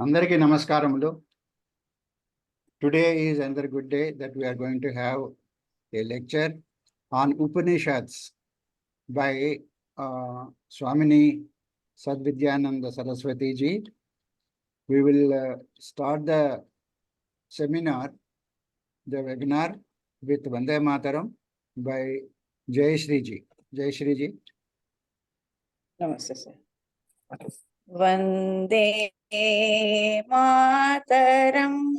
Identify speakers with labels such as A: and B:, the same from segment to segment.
A: Andariki namaskaramulo. Today is another good day that we are going to have a lecture on Upanishads by Swamini Sadvidyananda Saraswati ji. We will start the seminar, the webinar with Vande Mataram by Jai Shri ji. Jai Shri ji.
B: Namaste, sir. Vande Mataram.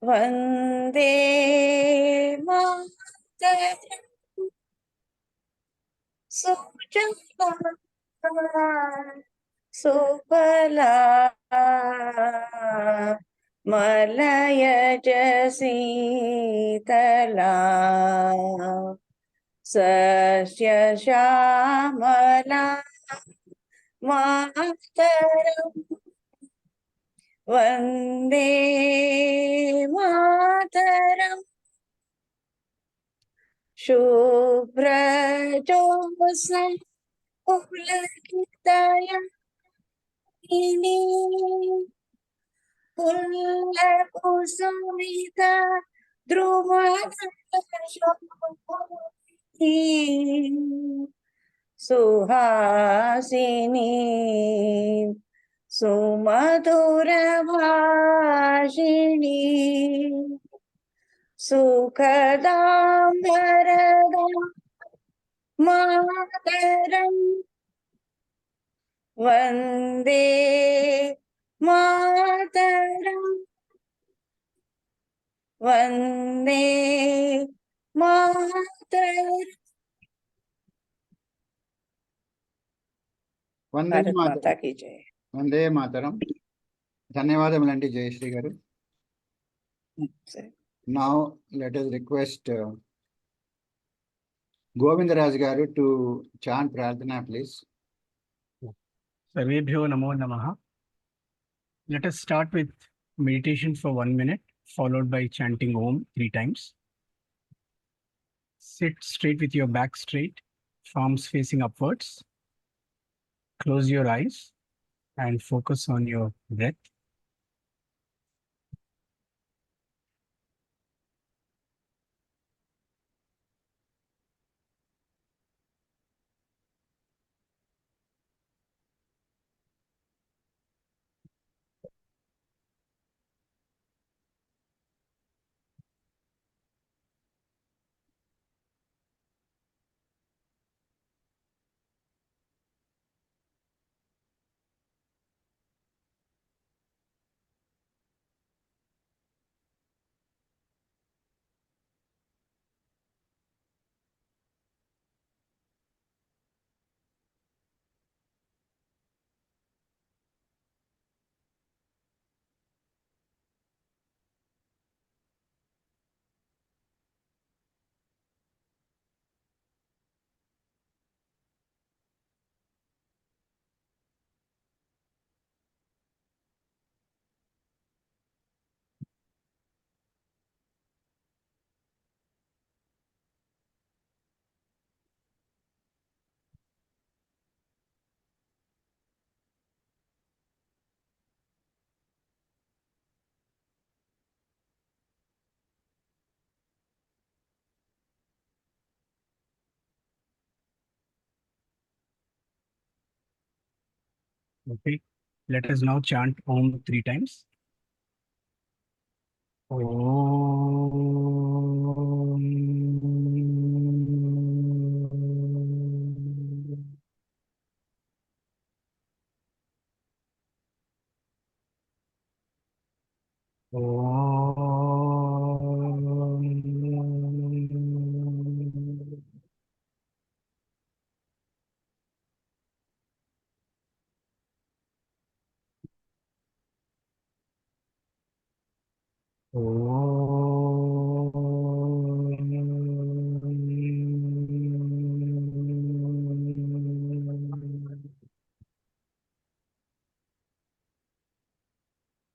B: Vande Mataram. Sujala Supala Malaya Jasitala Sasya Shamala Mataram. Vande Mataram. Shubhra Jyotsna Pulanitayani Pulla Kusumita Dhrumadashati Suhasini Sumadhuravashini Sukhadam Varadam Mataram. Vande Mataram. Vande Mataram.
A: Vande
B: Bharat Mata
A: Mataram.
B: ki jai.
A: Vande Mataram. ధన్యవాదములండి జయశ్రీ గారు. Now let us request Govindaraj garu to chant Prarthana, please.
C: Sarvebhyo Namo Namaha. Let us start with meditation for 1 minute, followed by chanting Om 3 times. Sit straight with your back straight, palms facing upwards. Close your eyes and focus on your breath. Okay, let us now chant Om 3 times. Om.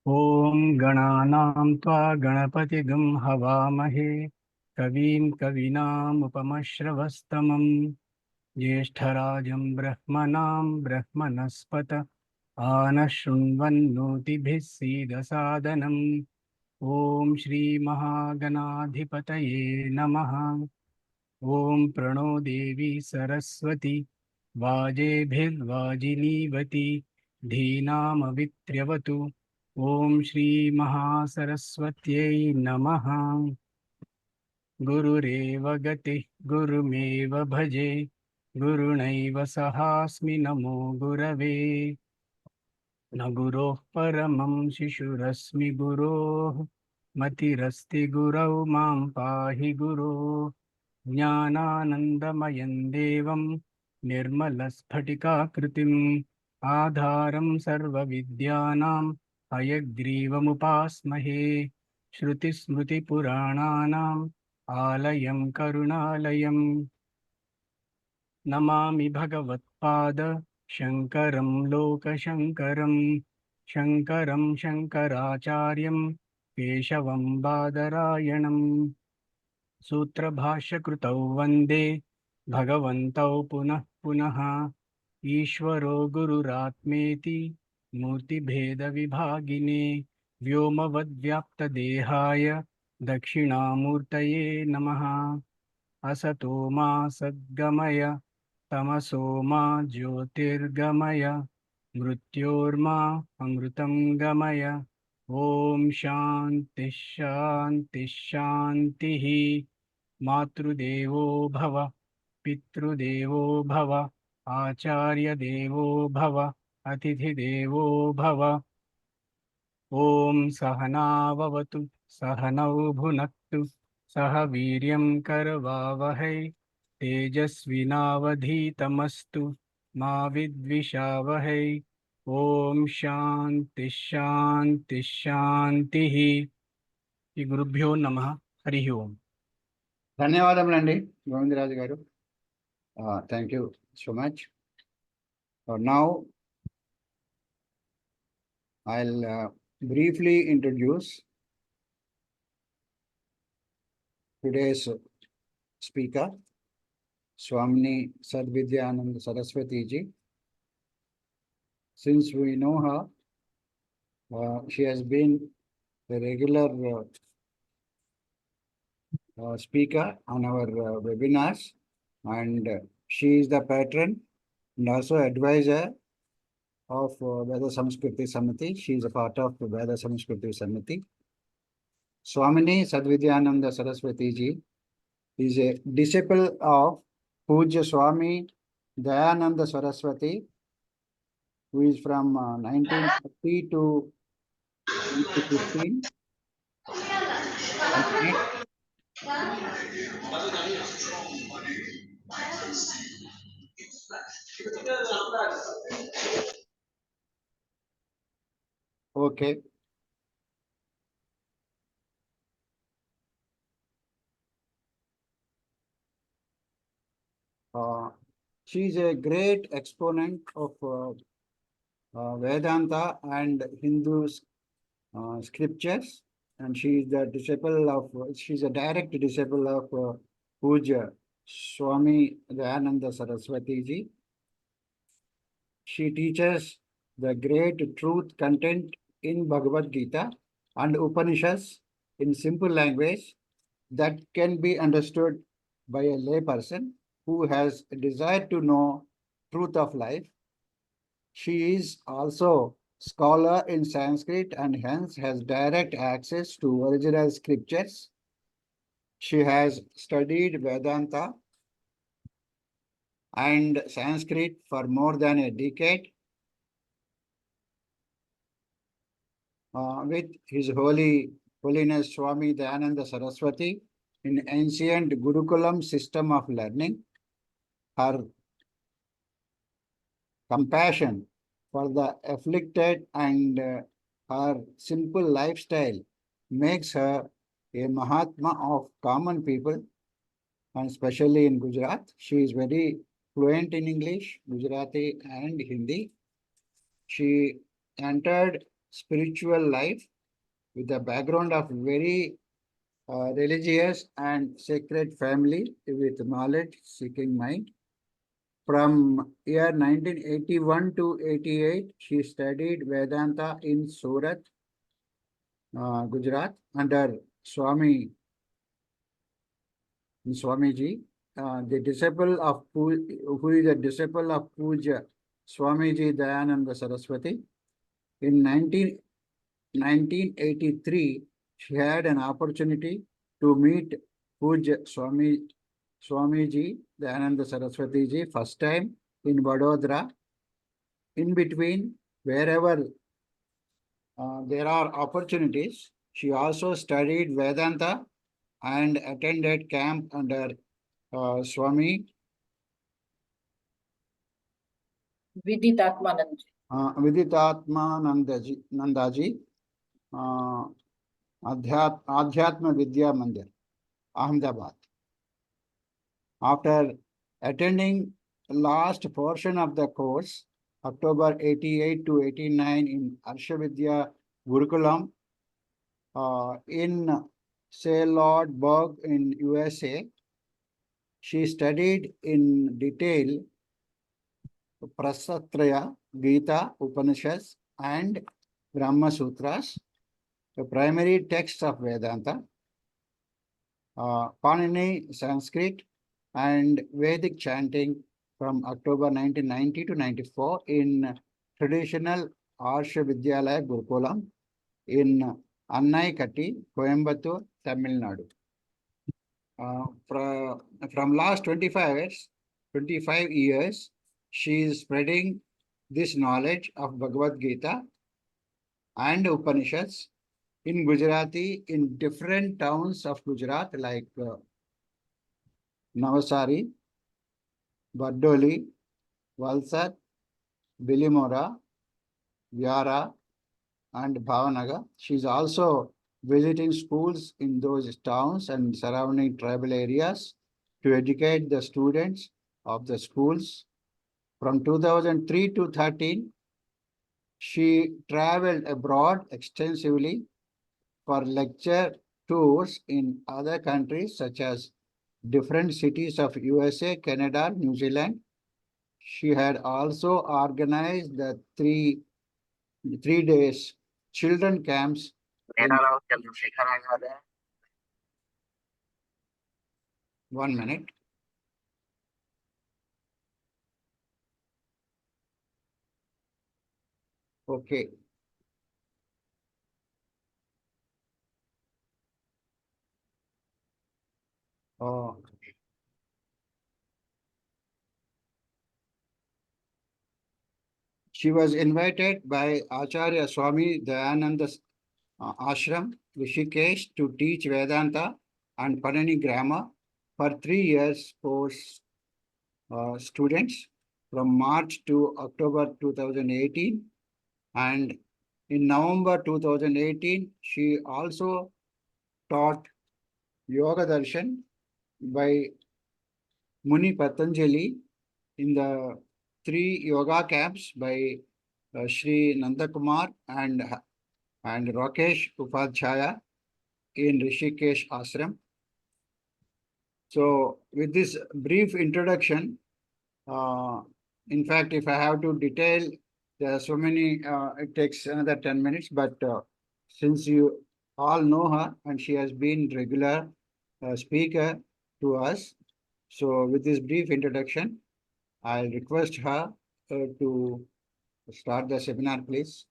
C: Om Gananam Tva Ganapatigam Havamahe Kavim Kavinam Upamashravastamam Jyeshtarajam Brahmanam Brahmanaspata आनशृण्वन्नोतिभिः सीदसादनम् ॐ श्रीमहागणाधिपतये नमः। ॐ प्रणो देवी सरस्वती वाजेभिर्वाजिनीवती धीनामवित्र्यवतु। ॐ श्रीमहासरस्वत्यै नमः। गुरुरेव गतिः गुरुमेव भजे गुरुणैव सहास्मि नमो गुरवे। न गुरोः परमं शिशुरस्मि गुरोः मतिरस्ति गुरौ मां पाहि गुरो। ज्ञानानन्दमयं देवं निर्मलस्फटिकाकृतिम् आधारं सर्वविद्यानां हयग्रीवमुपास्महे। श्रुतिस्मृतिपुराणानाम् आलयं करुणालयम् नमामि भगवत्पाद शङ्करं लोकशङ्करं। शङ्करं शङ्कराचार्यं केशवं बादरायणम्। सूत्रभाष्यकृतौ वन्दे भगवन्तौ पुनः पुनः। ईश्वरो गुरुरात्मेति मूर्तिभेदविभागिने व्योमवद्व्याप्तदेहाय दक्षिणामूर्तये नमः। असतो मा सद्गमय तमसो मा ज्योतिर्गमय मृत्योर्मा अमृतं गमय। ॐ शान्ति शान्ति शान्तिः। मातृदेवो भव पितृदेवो भव आचार्यदेवो भव अतिथिदेवो भव। ॐ सहनाववतु सहनौ भुनक्तु सह वीर्यं करवावहै तेजस्विनावधीतमस्तु मा विद्विषावहै। ॐ शान्ति शान्ति शान्तिः। ఈ గురుభ్యో నమః హరి ఓం.
A: ధన్యవాదములండి గోవిందరాజు గారు. Thank you so much. Now I'll briefly introduce today's speaker, Swamini Sadvidyananda Saraswati ji. Since we know her, she has been a regular speaker on our webinars, and she is the patron and also advisor of Veda Samskruti Samiti. She is a part of Veda Samskruti Samiti. Swamini Sadvidyananda Saraswati ji is a disciple of Puja Swami Dayananda Saraswati, who is from 1930 to 2015. Okay. She is a great exponent of Vedanta and Hindu scriptures, and she is the disciple of, she's a direct disciple of Puja Swami Dayananda Saraswati ji. She teaches the great truth content in Bhagavad Gita and Upanishads in simple language that can be understood by a lay person who has a desire to know truth of life. She is also scholar in Sanskrit and hence has direct access to original scriptures. She has studied Vedanta and Sanskrit for more than a decade. With His Holiness Swami Dayananda Saraswati in ancient Gurukulam system of learning. Her compassion for the afflicted and her simple lifestyle makes her a Mahatma of common people, and especially in Gujarat. She is very fluent in English, Gujarati and Hindi. She entered spiritual life with a background of very religious and sacred family with knowledge-seeking mind. From year 1981 to 88, she studied Vedanta in Surat, Gujarat, under Swamiji, the disciple of who is a disciple of Puja Swamiji Dayananda Saraswati. In 1983, she had an opportunity to meet Puja Swamiji Dayananda Saraswati ji first time in Vadodara. In between, wherever there are opportunities, she also studied Vedanta and attended camp under Swami Viditatmanandaji, Adhyatma Vidya Mandir, Ahmedabad. After attending last portion of the course, October 88 to 89 in Arshavidya Gurukulam in Salodburg in USA, she studied in detail Prasatraya, Gita, Upanishads, and Brahma Sutras, the primary texts of Vedanta, Panini Sanskrit, and Vedic chanting from October 1990 to 94 in traditional Arsha Vidyalaya Gurukulam in Annaikatti, Coimbatore, Tamil Nadu. From last 25 years, she is spreading this knowledge of Bhagavad Gita and Upanishads in Gujarati in different towns of Gujarat like Navasari, Bardoli, Valsad, Bilimora, Vyara, and Bhavanagar. She is also visiting schools in those towns and surrounding tribal areas to educate the students of the schools. From 2003 to 13, she traveled abroad extensively for lecture tours in other countries such as different cities of USA, Canada, New Zealand. She had also organized the three days children camps. One minute. Okay. She was invited by Acharya Swami Dayananda Ashram, Rishikesh, to teach Vedanta and Panini grammar for 3 years course students from March to October 2018. And in November 2018, she also taught Yoga Darshan by Muni Patanjali in the 3 yoga camps by Sri Nandakumar and Rakesh Upadhyaya in Rishikesh Ashram. So with this brief introduction, in fact, if I have to detail, there are so many, it takes another 10 minutes, but since you all know her and she has been regular speaker to us, so with this brief introduction, I'll request her to start the seminar, please.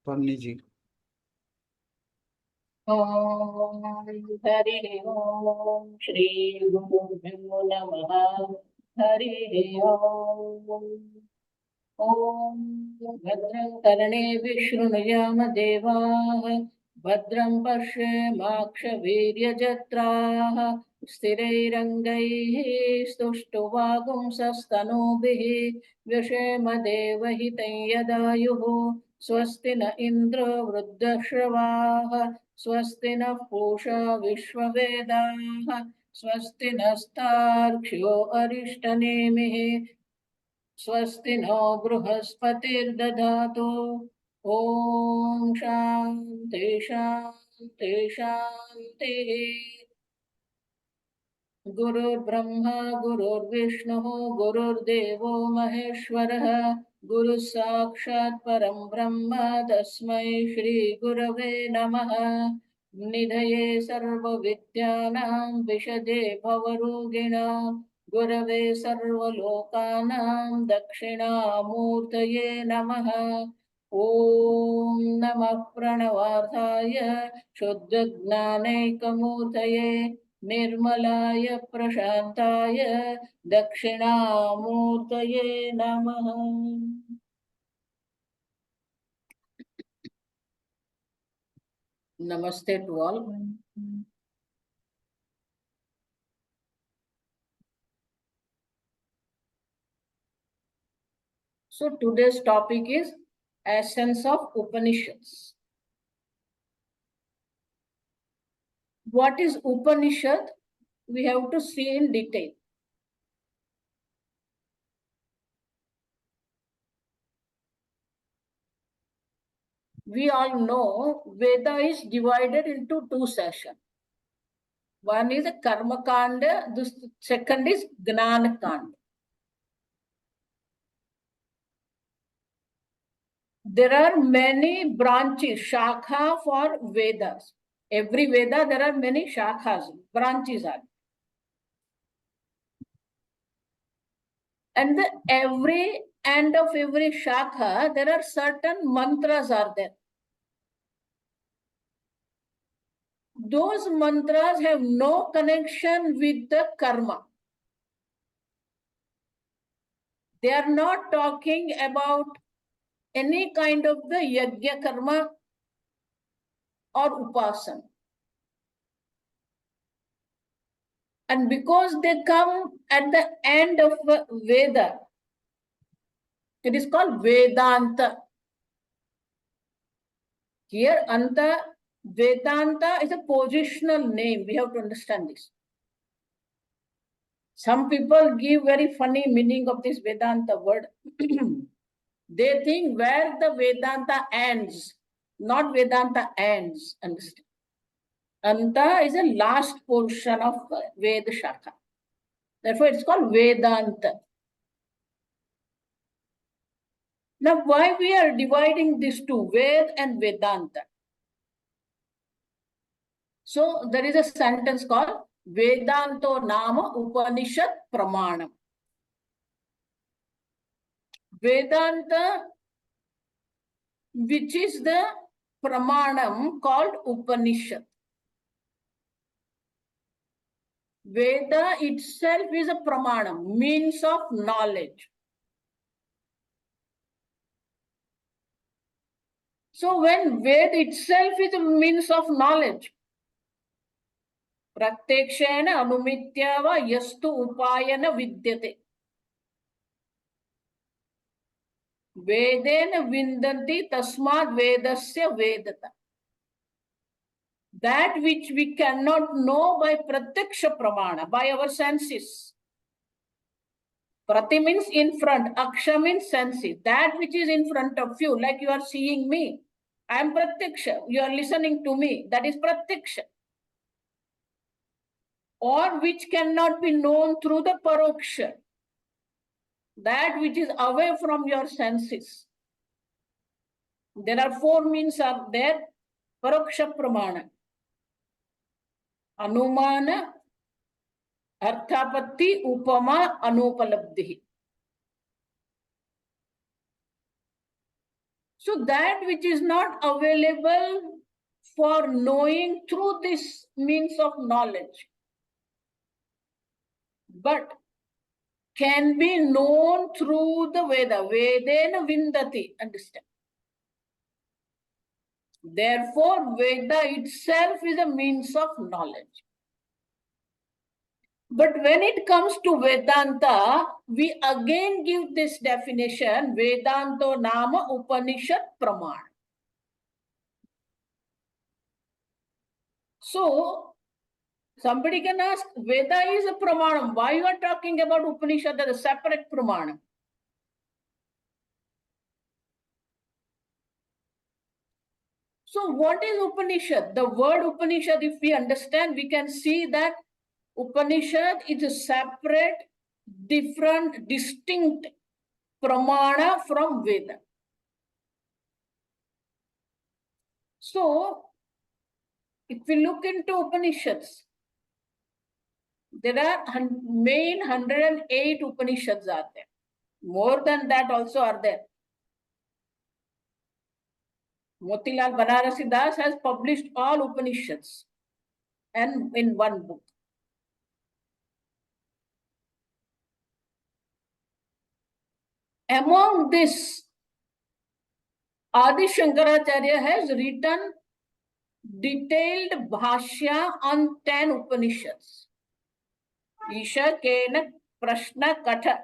A: Swamini.
D: Hari ओम श्री गुरुभ्यो नमः हरि ओम भद्रं कर्णेभिः शृणुयाम देवाः भद्रं पश्येमाक्षवीर्यजत्राः स्थिरैरङ्गैः स्तुष्टुवागुंसस्तनूभिः व्यशेम देवहितं यदायुः स्वस्ति न इन्द्रो वृद्धश्रवाः स्वस्ति नः पूषा विश्ववेदाः स्वस्ति नस्तार्क्ष्यो अरिष्टनेमिः स्वस्ति नो बृहस्पतिर्दधातु ॐ शान्ति शान्ति शान्तिः गुरुर्ब्रह्मा गुरुर्विष्णुः गुरुर्देवो महेश्वरः गुरुः साक्षात् परं ब्रह्म तस्मै श्रीगुरवे नमः। निधये सर्वविद्यानां विशदे भवरोगिणां गुरवे सर्वलोकानां दक्षिणामूर्तये नमः। ॐ नमः प्रणवार्थाय शुद्धज्ञानैकमूर्तये निर्मलाय प्रशान्ताय दक्षिणामूर्तये नमः। Namaste to all. So today's topic is essence of Upanishads. What is Upanishad? We have to see in detail. We all know Veda is divided into two sessions. One is a Karma Kanda, the second is Gnana Kanda. There are many branches, shakha for Vedas. Every Veda, there are many shakhas, branches are. And every end of every shakha, there are certain mantras are there. Those mantras have no connection with the karma. They are not talking about any kind of the yajna karma or upasana. And because they come at the end of Veda, it is called Vedanta. Here, Anta, Vedanta is a positional name. We have to understand this. Some people give very funny meaning of this Vedanta word. They think where the Vedanta ends, not Vedanta ends. Understand? Anta is the last portion of Veda Shakha. Therefore, it's called Vedanta. Now, why we are dividing these two, Ved and Vedanta? So, there is a sentence called Vedanto Nama Upanishad Pramanam. Vedanta, which is the Pramanam called Upanishad. Veda itself is a Pramanam, means of knowledge. So when Ved itself is a means of knowledge, Pratyekshena anumityava yastu upayana vidyate. Vedena vindanti tasmad vedasya vedata. That which we cannot know by pratyaksha pramana, by our senses. Prati means in front, aksha means senses. That which is in front of you, like you are seeing me. I am pratyaksha, you are listening to me, that is pratyaksha. Or which cannot be known through the paroksha. That which is away from your senses. There are four means are there. Paroksha pramana. Anumana, arthapatti, upama, anupalabdhi. So that which is not available for knowing through this means of knowledge, but can be known through the Veda. Vedena vindati, understand? Therefore, Veda itself is a means of knowledge. But when it comes to Vedanta, we again give this definition, Vedanto Nama Upanishad Praman. So, somebody can ask, Veda is a Pramanam. Why you are talking about Upanishad as a separate Pramanam? So what is Upanishad? The word Upanishad, if we understand, we can see that Upanishad is a separate, different, distinct pramana from Veda. So, if we look into Upanishads, there are main 108 Upanishads are there. More than that also are there. Motilal Banarasi Das has published all Upanishads and in one book. Among this, Adi Shankaracharya has written detailed bhashya on 10 Upanishads. Isha Kena Prashna Katha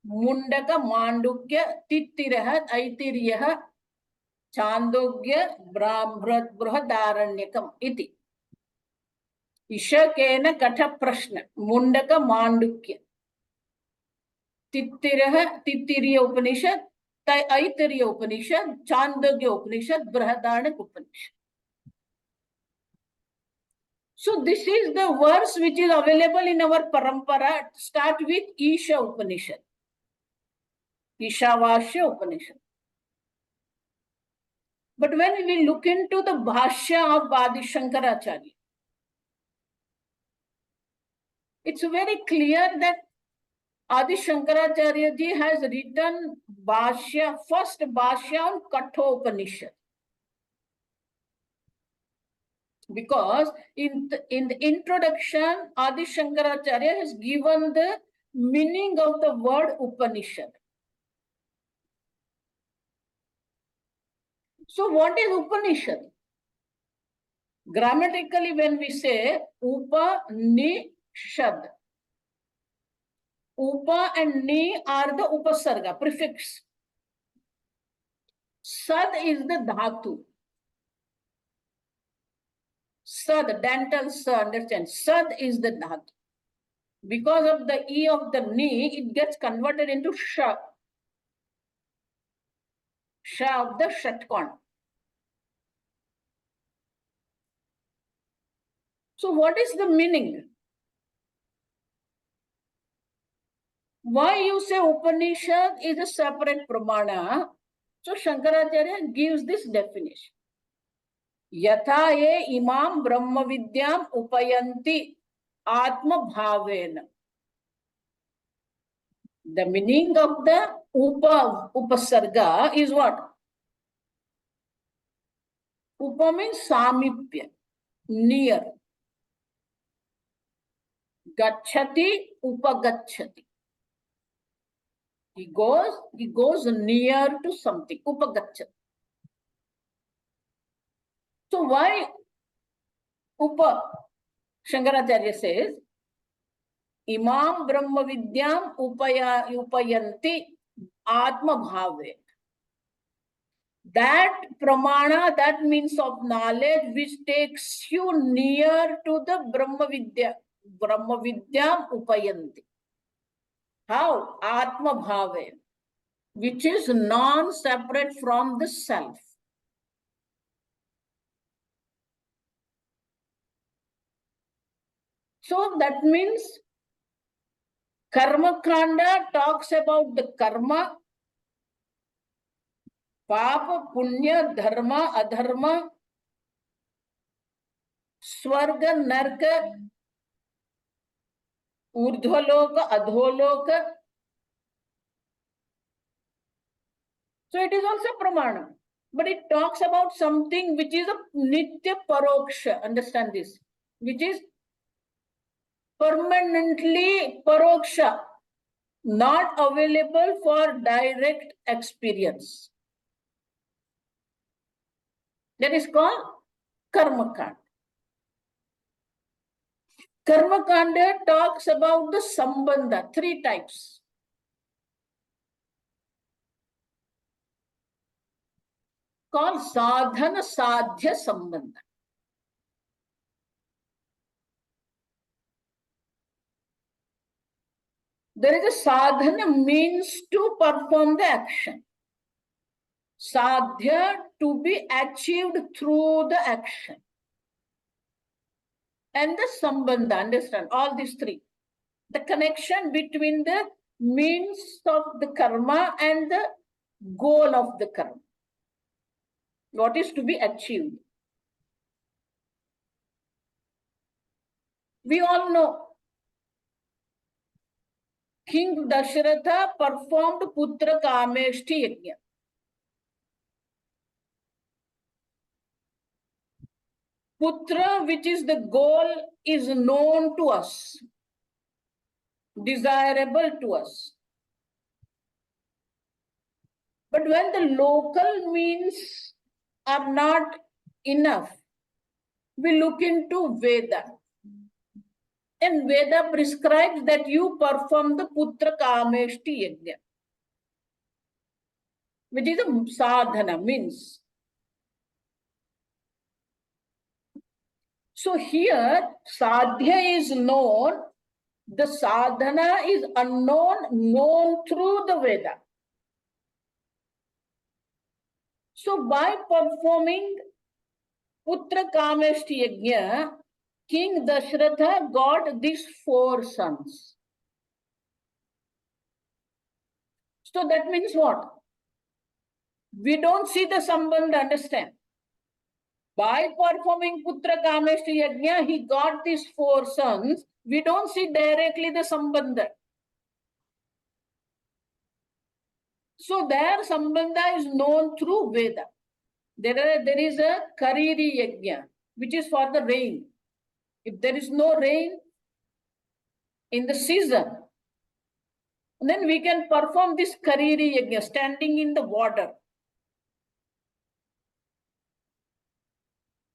D: Mundaka Mandukya Tittirah Aitiriyah Chandogya Brahadaranyakam iti. Ishakena Katha Prashna Mundaka Mandukya Tittiriya Upanishad, Aitiriya Upanishad, Chandogya Upanishad, Brahadaranyak Upanishad. So this is the verse which is available in our parampara. Start with Isha Upanishad. Ishavasya Upanishad. But when we look into the bhashya of Adi Shankaracharya, it's very clear that Adi Shankaracharya ji has written bhashya, first bhashya on Katha Upanishad. Because in the introduction, Adi Shankaracharya has given the meaning of the word Upanishad. So what is Upanishad? Grammatically, when we say Upanishad, Upa and Ni are the Upasarga, prefix. Sad is the Dhatu. Sad, dental sad, understand? Sad is the Dhatu. Because of the E of the Ni, it gets converted into Sha. Sha of the Shatkan. So what is the meaning? Why you say Upanishad is a separate pramana? So Shankaracharya gives this definition. Yatha ye imam brahma vidyam upayanti atma bhavena. The meaning of the upasarga is what? Upa means samipya, near. Gachati, upagachati. He goes near to something. Upagachati. So why Upa? Shankaracharya says, Imam Brahma Vidyam upayanti atma bhave. That pramana, that means of knowledge which takes you near to the Brahma Vidya. Brahma Vidyam upayanti. How? Atma bhave, which is non-separate from the self. So that means Karma Kanda talks about the karma, Papa, Punya, Dharma, Adharma, Swarga, Narka, Urdhvaloka, Adholoka. So it is also Pramana. But it talks about something which is a Nitya Paroksha. Understand this. Which is permanently Paroksha. Not available for direct experience. That is called Karma Kanda. Karma Kanda talks about the Sambandha, 3 types. Called Sadhana Sadhya Sambandha. There is a sadhana means to perform the action. Sadhya to be achieved through the action. and the sambandha. Understand all these three. The connection between the means of the karma and the goal of the karma. What is to be achieved? We all know King Dasharatha performed Putra Kameshti Yajna. Putra, which is the goal, is known to us, desirable to us. But when the local means are not enough, we look into Veda. And Veda prescribes that you perform the Putra Kameshti Yajna, which is a sadhana, means. So here, sadhya is known, the sadhana is unknown, known through the Veda. So by performing Putra Kameshti Yajna, King Dasharatha got these 4 sons. So that means what? We don't see the sambandha, understand? By performing Putra Kameshti Yajna, he got these 4 sons. We don't see directly the sambandha. So their sambandha is known through Veda. There is a Kariri Yajna, which is for the rain. If there is no rain in the season, then we can perform this Kariri Yajna, standing in the water.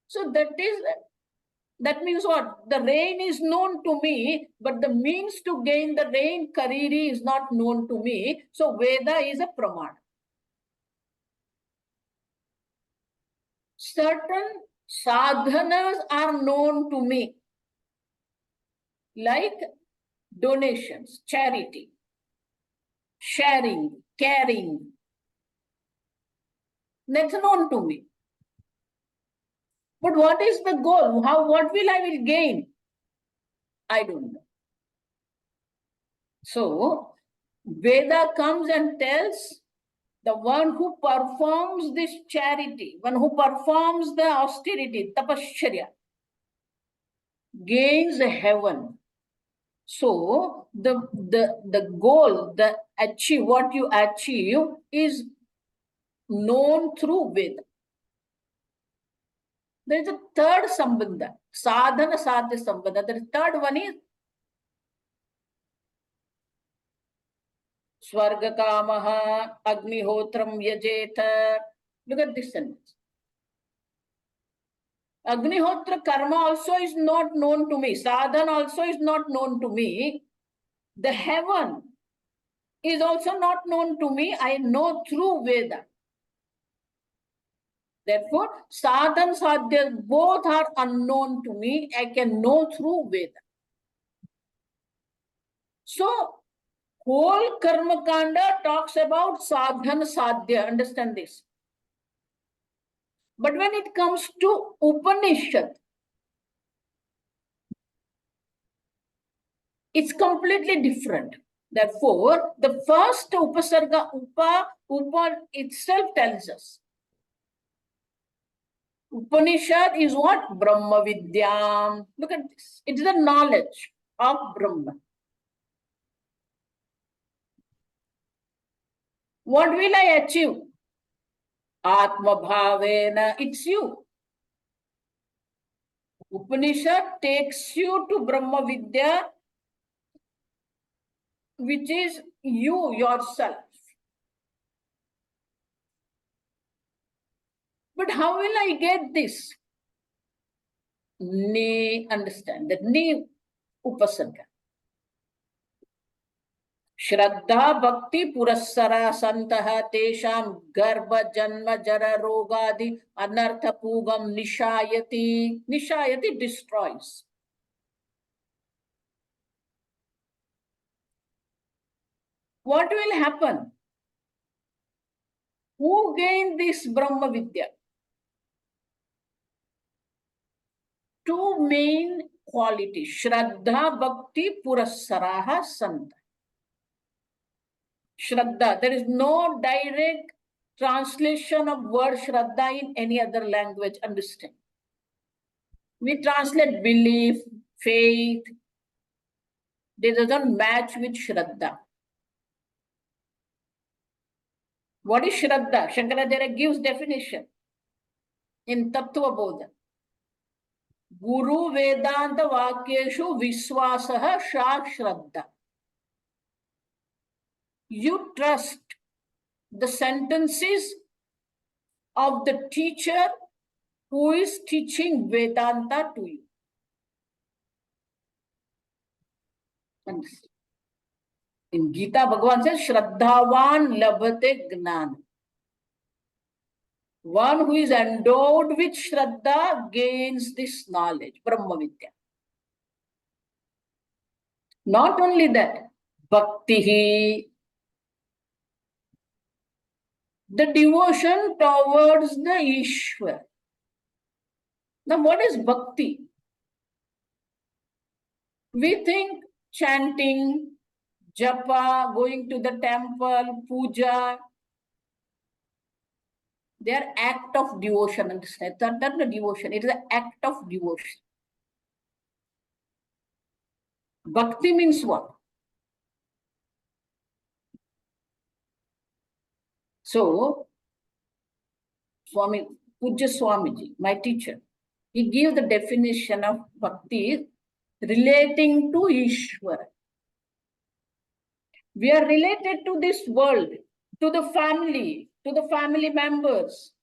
D: So that means what? The rain is known to me, but the means to gain the rain, Kariri, is not known to me. So Veda is a pramana. Certain sadhanas are known to me, like donations, charity, sharing, caring. That's known to me. But what is the goal? What will I gain? I don't know. So Veda comes and tells the one who performs this charity, one who performs the austerity, tapasya, gains heaven. So the goal, what you achieve is known through Veda. There is a third sambandha, sadhana sadhya sambandha. The third one is Swarga Kamaha Agnihotram Yajeta. Look at this sentence. Agnihotra karma also is not known to me. Sadhana also is not known to me. The heaven is also not known to me. I know through Veda. Therefore, sadhana sadhya both are unknown to me. I can know through Veda. So, whole karma kanda talks about sadhana sadhya. Understand this. But when it comes to Upanishad, it's completely different. Therefore, the first upasarga, upa itself tells us. Upanishad is what? Brahma Vidyam. Look at this. It is the knowledge of Brahma. What will I achieve? Atma Bhavena. It's you. Upanishad takes you to Brahma Vidya, which is you yourself. But how will I get this? Ni, understand that ni upasarga. Shraddha Bhakti Purassara Santaha Tesham Garbha Janma Jara Rogadi Anartha Pugam Nishayati. Nishayati destroys. What will happen? Who gained this Brahma Vidya? Two main quality. Shraddha Bhakti Purassaraha Santa. Shraddha. There is no direct translation of word Shraddha in any other language. Understand? We translate belief, faith. They doesn't match with Shraddha. What is Shraddha? Shankaracharya gives definition in Tattva Bodha. Guru Vedanta Vakyeshu Viswasaha Sha Shraddha. You trust the sentences of the teacher who is teaching Vedanta to you. Understand? In Gita, Bhagavan says, Shraddhavan labhate gnana. One who is endowed with Shraddha gains this knowledge, Brahma Vidya. Not only that, Bhakti, the devotion towards the Ishwar. Now, what is Bhakti? We think chanting, japa, going to the temple, puja, they are act of devotion. Understand? That's not the devotion. It is an act of devotion. Bhakti means what? So, Puja Swamiji, my teacher, he gave the definition of bhakti relating to Ishwara. We are related to this world, to the family members.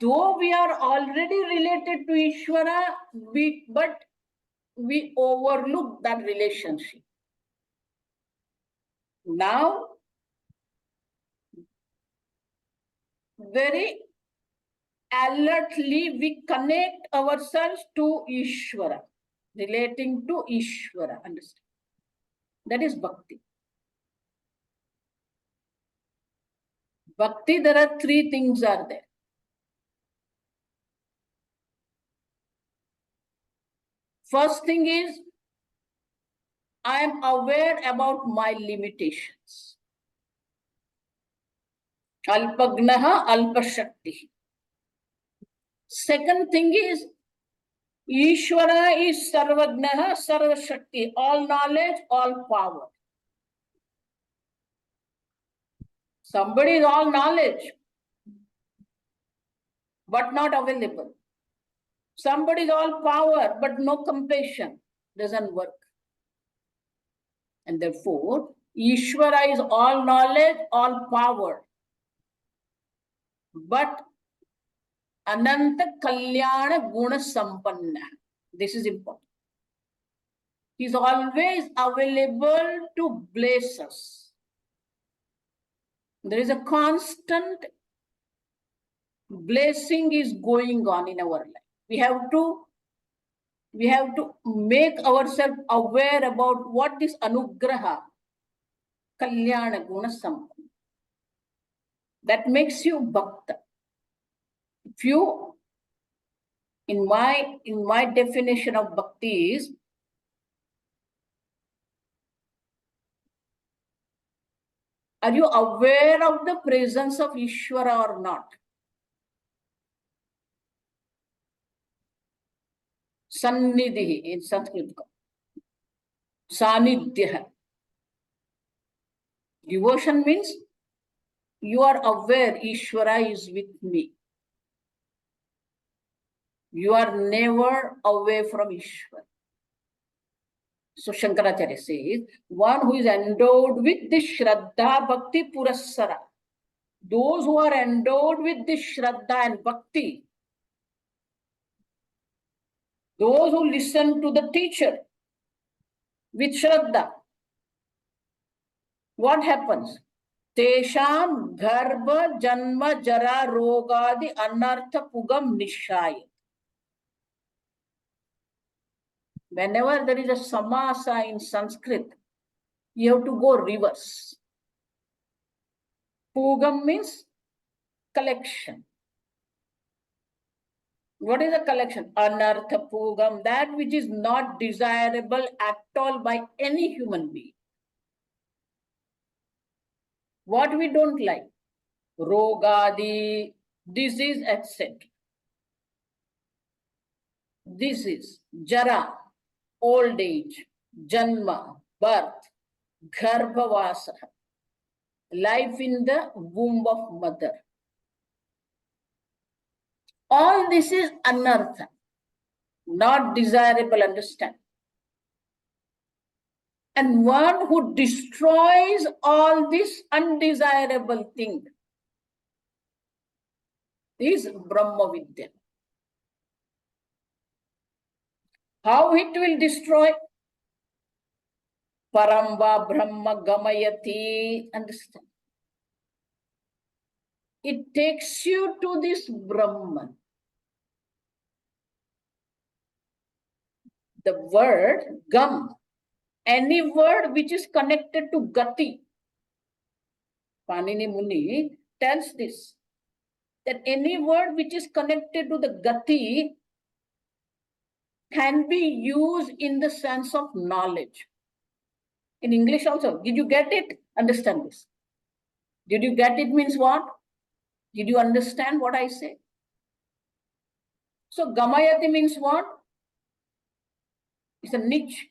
D: Though we are already related to Ishwara, but we overlook that relationship. Now, very alertly we connect ourselves to Ishwara, relating to Ishwara. Understand? That is bhakti. Bhakti, there are three things are there. First thing is, I am aware about my limitations. Alpagnaha, alpashakti. Second thing is, Ishvara is sarvagnaha, sarvashakti, all knowledge, all power. Somebody is all knowledge, but not available. Somebody is all power, but no compassion. Doesn't work. And therefore, Ishvara is all knowledge, all power. But Ananta Kalyana Guna Sampanna. This is important. He is always available to bless us. There is a constant blessing is going on in our life. We have to make ourselves aware about what is anugraha, kalyana guna sampanna. That makes you bhakta. If you, in my definition of bhakti is, are you aware of the presence of Ishvara or not? Sannidhi in Sanskrit. Sanidhya. Devotion means you are aware Ishvara is with me. You are never away from Ishvara. So Shankaracharya says, one who is endowed with this Shraddha Bhakti Purassara, those who are endowed with this Shraddha and Bhakti, those who listen to the teacher with Shraddha, what happens? Tesham garbha janma jara rogadi anartha pugam nishaya. Whenever there is a samasa in Sanskrit, you have to go reverse. Pugam means collection. What is a collection? Anartha Pugam, that which is not desirable at all by any human being. What we don't like? Rogadi, disease, etc. Disease, jara, old age, janma, birth, garbhavasa, life in the womb of mother. All this is anartha, not desirable, understand. And one who destroys all this undesirable thing is Brahma Vidya. How it will destroy? Paramba Brahma Gamayati. Understand? It takes you to this Brahman. The word Gam, any word which is connected to Gati. Panini Muni tells this, that any word which is connected to the Gati can be used in the sense of knowledge. In English also, did you get it? Understand this. Did you get it means what? Did you understand what I say? So Gamayati means what? It's a niche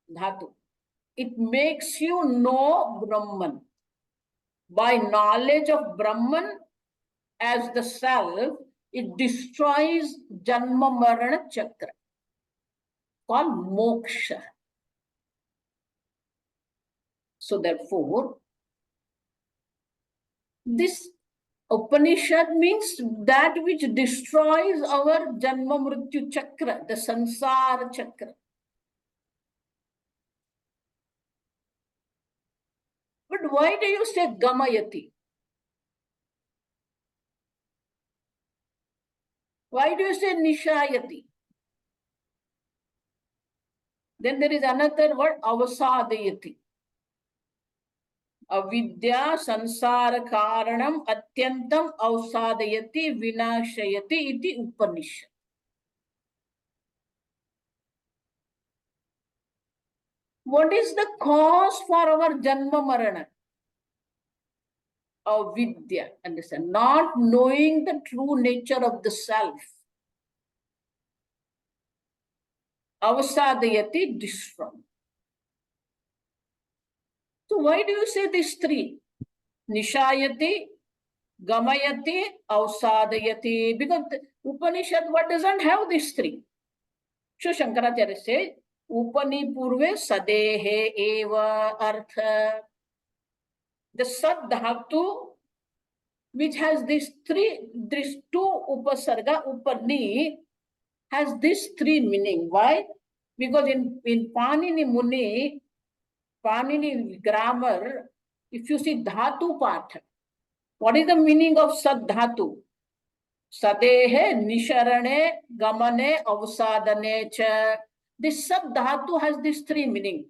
D: dhatu. It makes you know Brahman. By knowledge of Brahman as the self, it destroys Janma Marana Chakra, called moksha. So therefore, this Upanishad means that which destroys our Janma Mrityu Chakra, the Sansara Chakra. But why do you say Gamayati? Why do you say Nishayati? Then there is another word, Avasadayati. Avidya sansara karanam atyantam avsadayati vinashayati iti Upanishad. What is the cause for our Janma Marana? Avidya, understand? Not knowing the true nature of the self. Avasadayati, destroy. So why do you say these three? Nishayati, Gamayati, Avsadayati. Because the Upanishad, what doesn't have these three? So Shankaracharya says, Upani Purve Sadehe Eva Artha. The Sad Dhatu, which has these two Upasarga, Upani, has these three meaning. Why? Because in Panini Muni, Panini grammar, if you see Dhatu part, what is the meaning of Sad Dhatu? Sadehe, Nisharane, Gamane, Avsadane cha. This Sad Dhatu has these three meaning.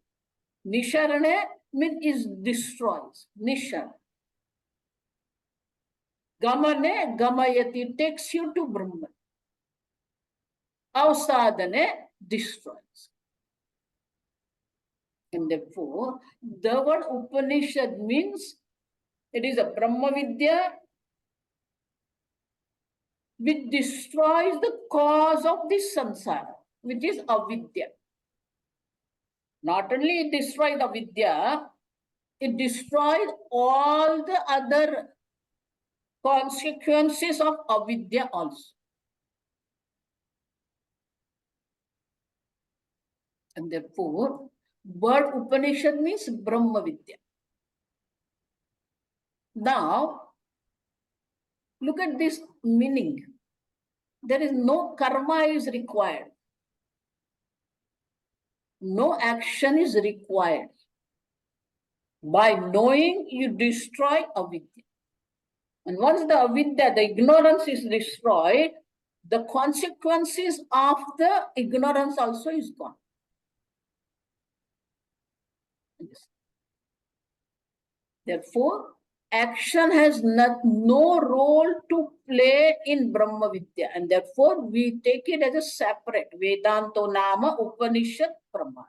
D: Nisharane means is destroys. Nishar. Gamane, Gamayati, takes you to Brahman. Avsadane, destroys. And therefore, the word Upanishad means it is a Brahma Vidya which destroys the cause of this samsara, which is avidya. Not only it destroys avidya, it destroys all the other consequences of avidya also. And therefore, word Upanishad means Brahma Vidya. Now, look at this meaning. There is no karma is required. No action is required. By knowing, you destroy avidya. And once the avidya, the ignorance is destroyed, the consequences of the ignorance also is gone. Therefore, action has no role to play in Brahma Vidya, and therefore we take it as a separate Vedanto Nama Upanishad Pramana.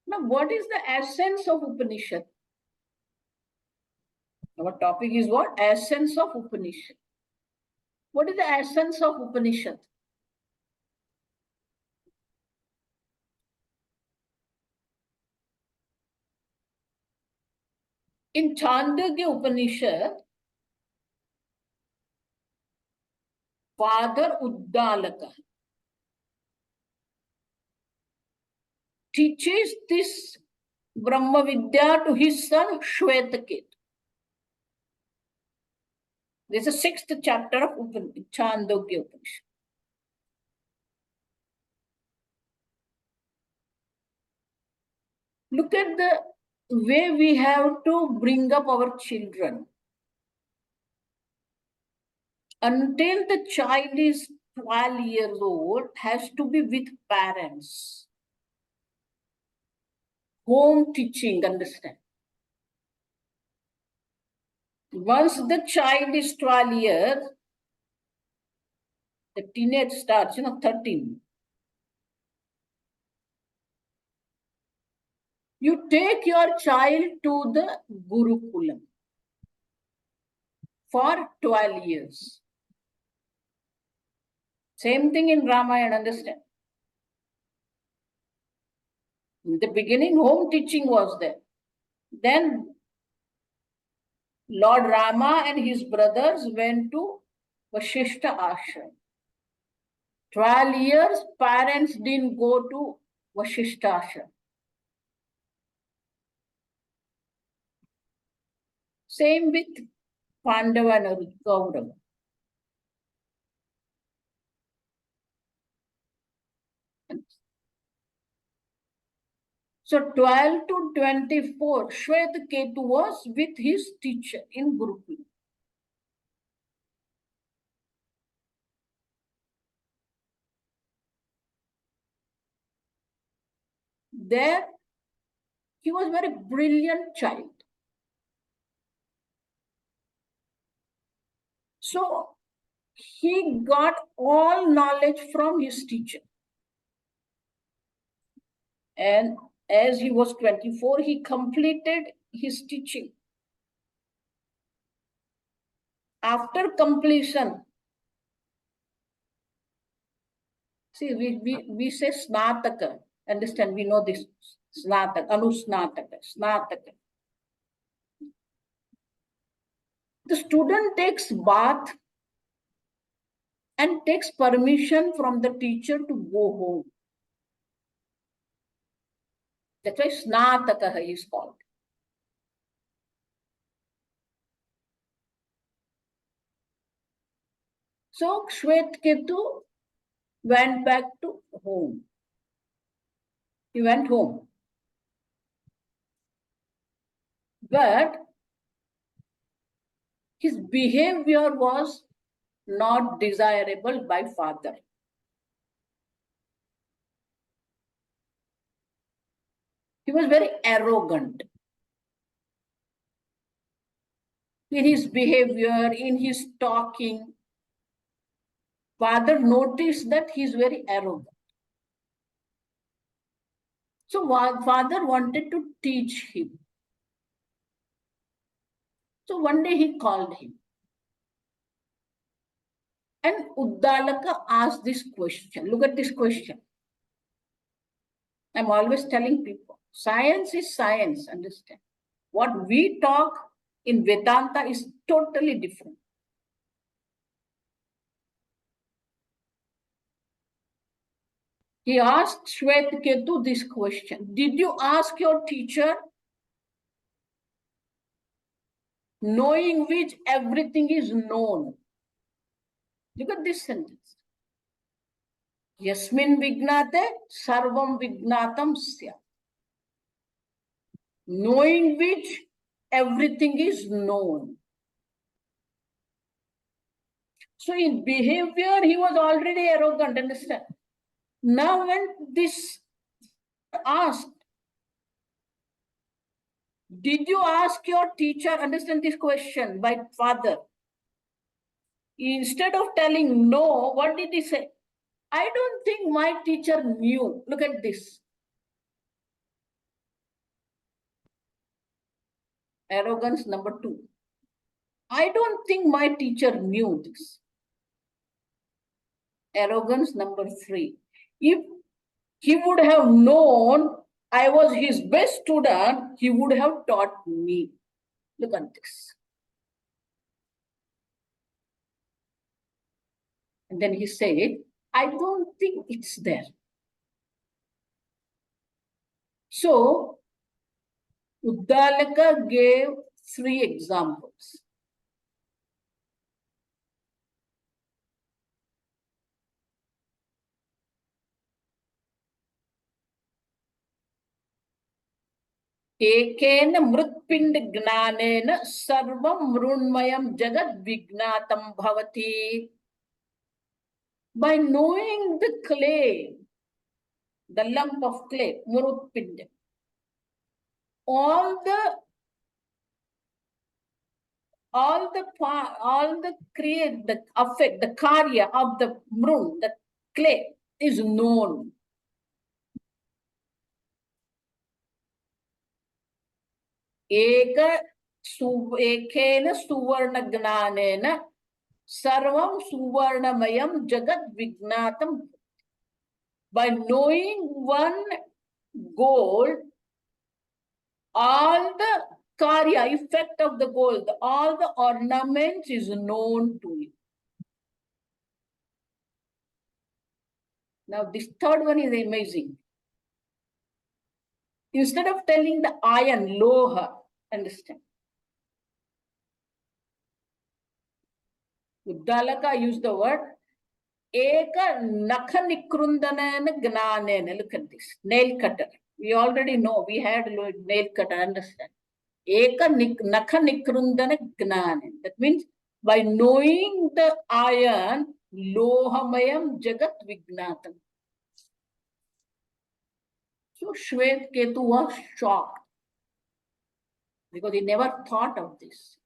D: Now, what is the essence of Upanishad? Our topic is what? Essence of Upanishad. What is the essence of Upanishad? In Chandogya Upanishad, Father Uddalaka teaches this Brahma Vidya to his son Shvetaketu. This is the 6th chapter of Chandogya Upanishad. Look at the way we have to bring up our children. Until the child is 12 years old, has to be with parents. Home teaching, understand? Once the child is 12 years, the teenage starts, 13. You take your child to the Gurukulam for 12 years. Same thing in Ramayana, understand? In the beginning, home teaching was there. Then Lord Rama and his brothers went to Vashishta Ashram. 12 years, parents didn't go to Vashishta Ashram. Same with Pandava and Kaurava. So 12 to 24, Shvetaketu was with his teacher in Gurukula. There, he was a very brilliant child. So he got all knowledge from his teacher. And as he was 24, he completed his teaching. After completion, see, we say Snataka. Understand, we know this. Snataka, Anusnataka, Snataka. The student takes bath and takes permission from the teacher to go home. That's why Snataka is called. So Shvetaketu went back to home. He went home. But his behavior was not desirable by father. He was very arrogant in his behavior, in his talking. Father noticed that he is very arrogant. So father wanted to teach him. So one day he called him. And Uddalaka asked this question. Look at this question. I'm always telling people, science is science, understand? What we talk in Vedanta is totally different. He asked Shvetaketu this question. Did you ask your teacher, knowing which everything is known? Look at this sentence. Yasmin vignate sarvam vignatam sya. Knowing which everything is known. So in behavior, he was already arrogant, understand? Now when this asked, Did you ask your teacher, understand this question, by father? Instead of telling no, what did he say? I don't think my teacher knew. Look at this. Arrogance number 2. I don't think my teacher knew this. Arrogance number 3. If he would have known I was his best student, he would have taught me. Look at this. And then he said, I don't think it's there. So, Uddalaka gave 3 examples. Ekena mrutpind gnanena sarvam mrunmayam jagat vignatam bhavati. By knowing the clay, the lump of clay, mrutpind, all the create, the effect, the karya of the mrun, the clay, is known. Ekena suvarna gnanena sarvam suvarnamayam jagat vignatam. By knowing one gold, all the karya, effect of the gold, all the ornaments is known to you. Now this third one is amazing. Instead of telling the iron, loha, understand? Uddalaka used the word Eka nakha nikrundanana gnanena. Look at this. Nail cutter. We already know. We had nail cutter, understand? Eka nakha nikrundana gnanena. That means by knowing the iron, lohamayam jagat vignatam. So Shwet Ketu was shocked because he never thought of this.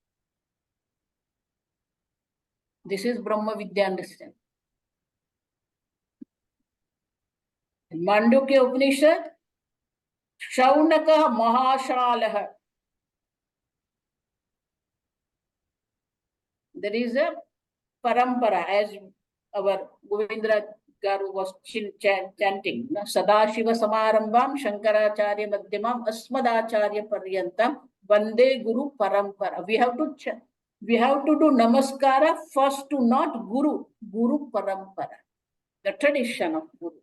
D: This is Brahma Vidya, understand? Mandukya Upanishad, Shaunaka Mahashalaha. There is a parampara, as our Govindra Garu was chanting. Sadashiva Samarambam, Shankaracharya Madhyamam, Asmadacharya Paryantam, Vande Guru Parampara. We have to do Namaskara first to not Guru, Guru Parampara, the tradition of Guru.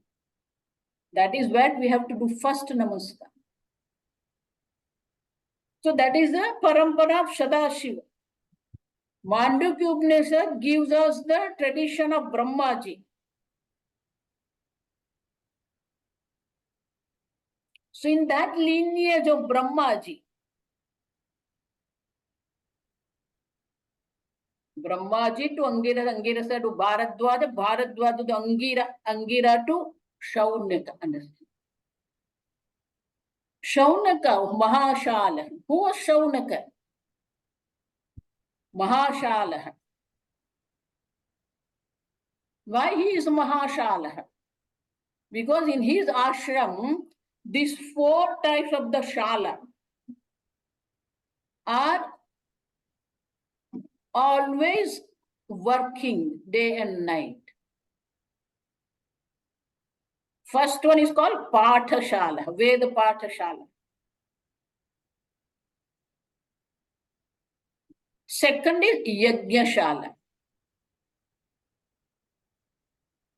D: That is what we have to do first, Namaskar. So that is the parampara of Sadashiva. Mandukya Upanishad gives us the tradition of Brahmaji. So in that lineage of Brahmaji to Angira, Angira to Bharadwaja, Bharadwaja to Angira, Angira to Shaunaka. Understand? Shaunaka, Mahashala. Who was Shaunaka? Mahashala. Why he is Mahashala? Because in his ashram, these 4 types of the shala are always working day and night. First one is called Pathashala, Veda Pathashala. Second is Yajnashala.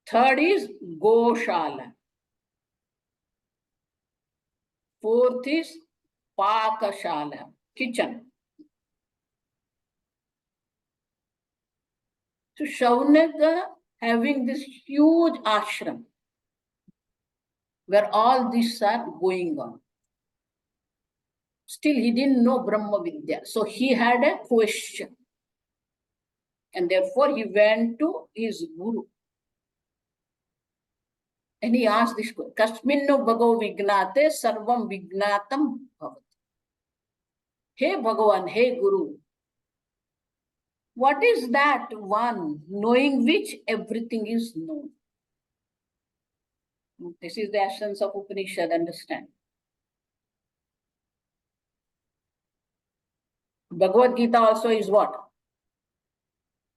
D: Third is Goshala. Fourth is Pakashala, kitchen. So Shaunaka having this huge ashram where all these are going on. Still he didn't know Brahma Vidya. So he had a question. And therefore he went to his guru. And he asked this question, Kasminno Bhagav Vignate Sarvam Vignatam Bhavati. Hey Bhagavan, hey Guru. What is that one knowing which everything is known? This is the essence of Upanishad, understand. Bhagavad Gita also is what?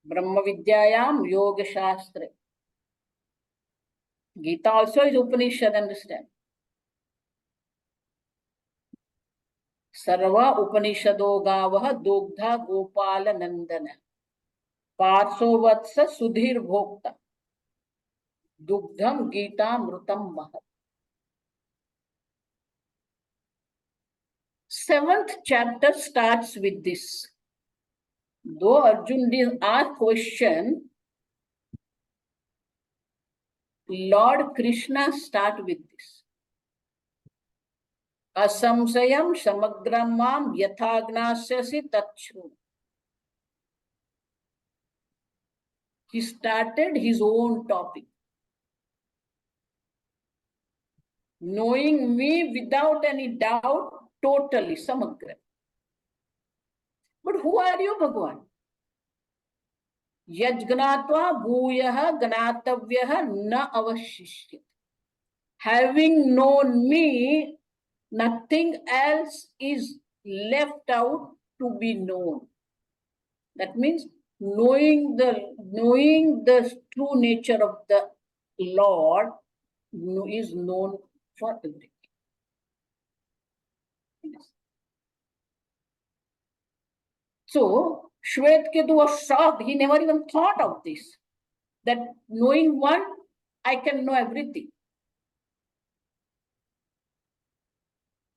D: Brahma Vidyayam Yoga Shastra. Gita also is Upanishad, understand. Sarva Upanishado Gavah Dogdha Gopala Nandana. Parsovatsa Sudhir Bhokta. Dugdham Gita Mrutam Mahat. 7th chapter starts with this. Though Arjun did ask question, Lord Krishna start with this. Asamsayam samagramam yathagnasyasi tatshu. He started his own topic. Knowing me without any doubt, totally samagra. But who are you, Bhagavan? Yajgnatva bhuyah gnatavyah na avashishyat. Having known me, nothing else is left out to be known. That means knowing the true nature of the Lord is known for everything. So Shvetketu was shocked. He never even thought of this. That knowing one, I can know everything.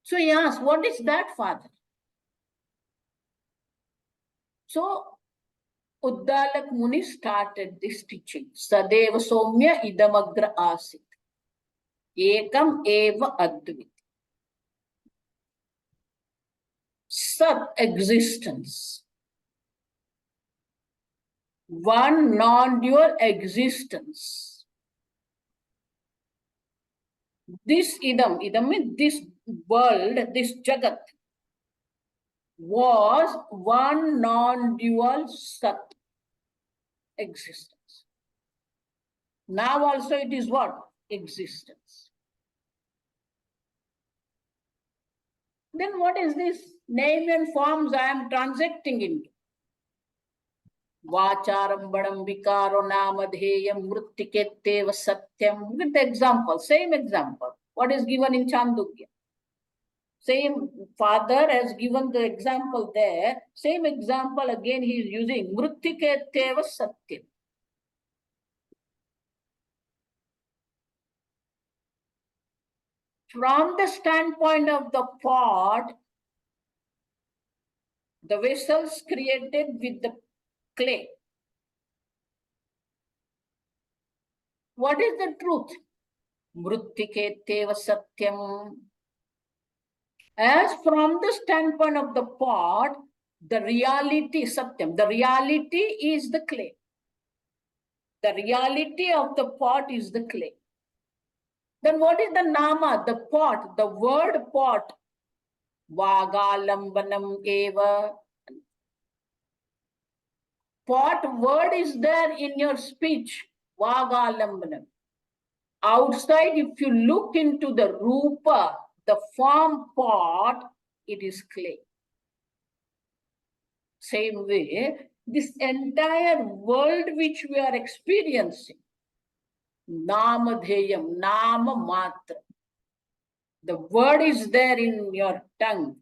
D: So he asked, what is that, Father? So Uddalak Muni started this teaching. Sadeva Somya Idamagra Asit. Ekam Eva Advit. Sat existence. One non-dual existence. This idam means this world, this jagat, was one non-dual sat existence. Now also it is what? Existence. Then what is this name and forms I am transacting into? Vacharambadam vikaro namadheyam mruttiketteva satyam. With the example, same example. What is given in Chandogya? Same father has given the example there. Same example again he is using. Mruttiketteva satyam. From the standpoint of the pot, the vessels created with the clay. What is the truth? Mruttiketteva satyam. As from the standpoint of the pot, the reality, satyam, the reality is the clay. The reality of the pot is the clay. Then what is the nama, the pot, the word pot? Vagalambanam eva. Pot word is there in your speech. Vagalambanam. Outside, if you look into the rupa, the form pot, it is clay. Same way, this entire world which we are experiencing, namadheyam, nama matra. The word is there in your tongue.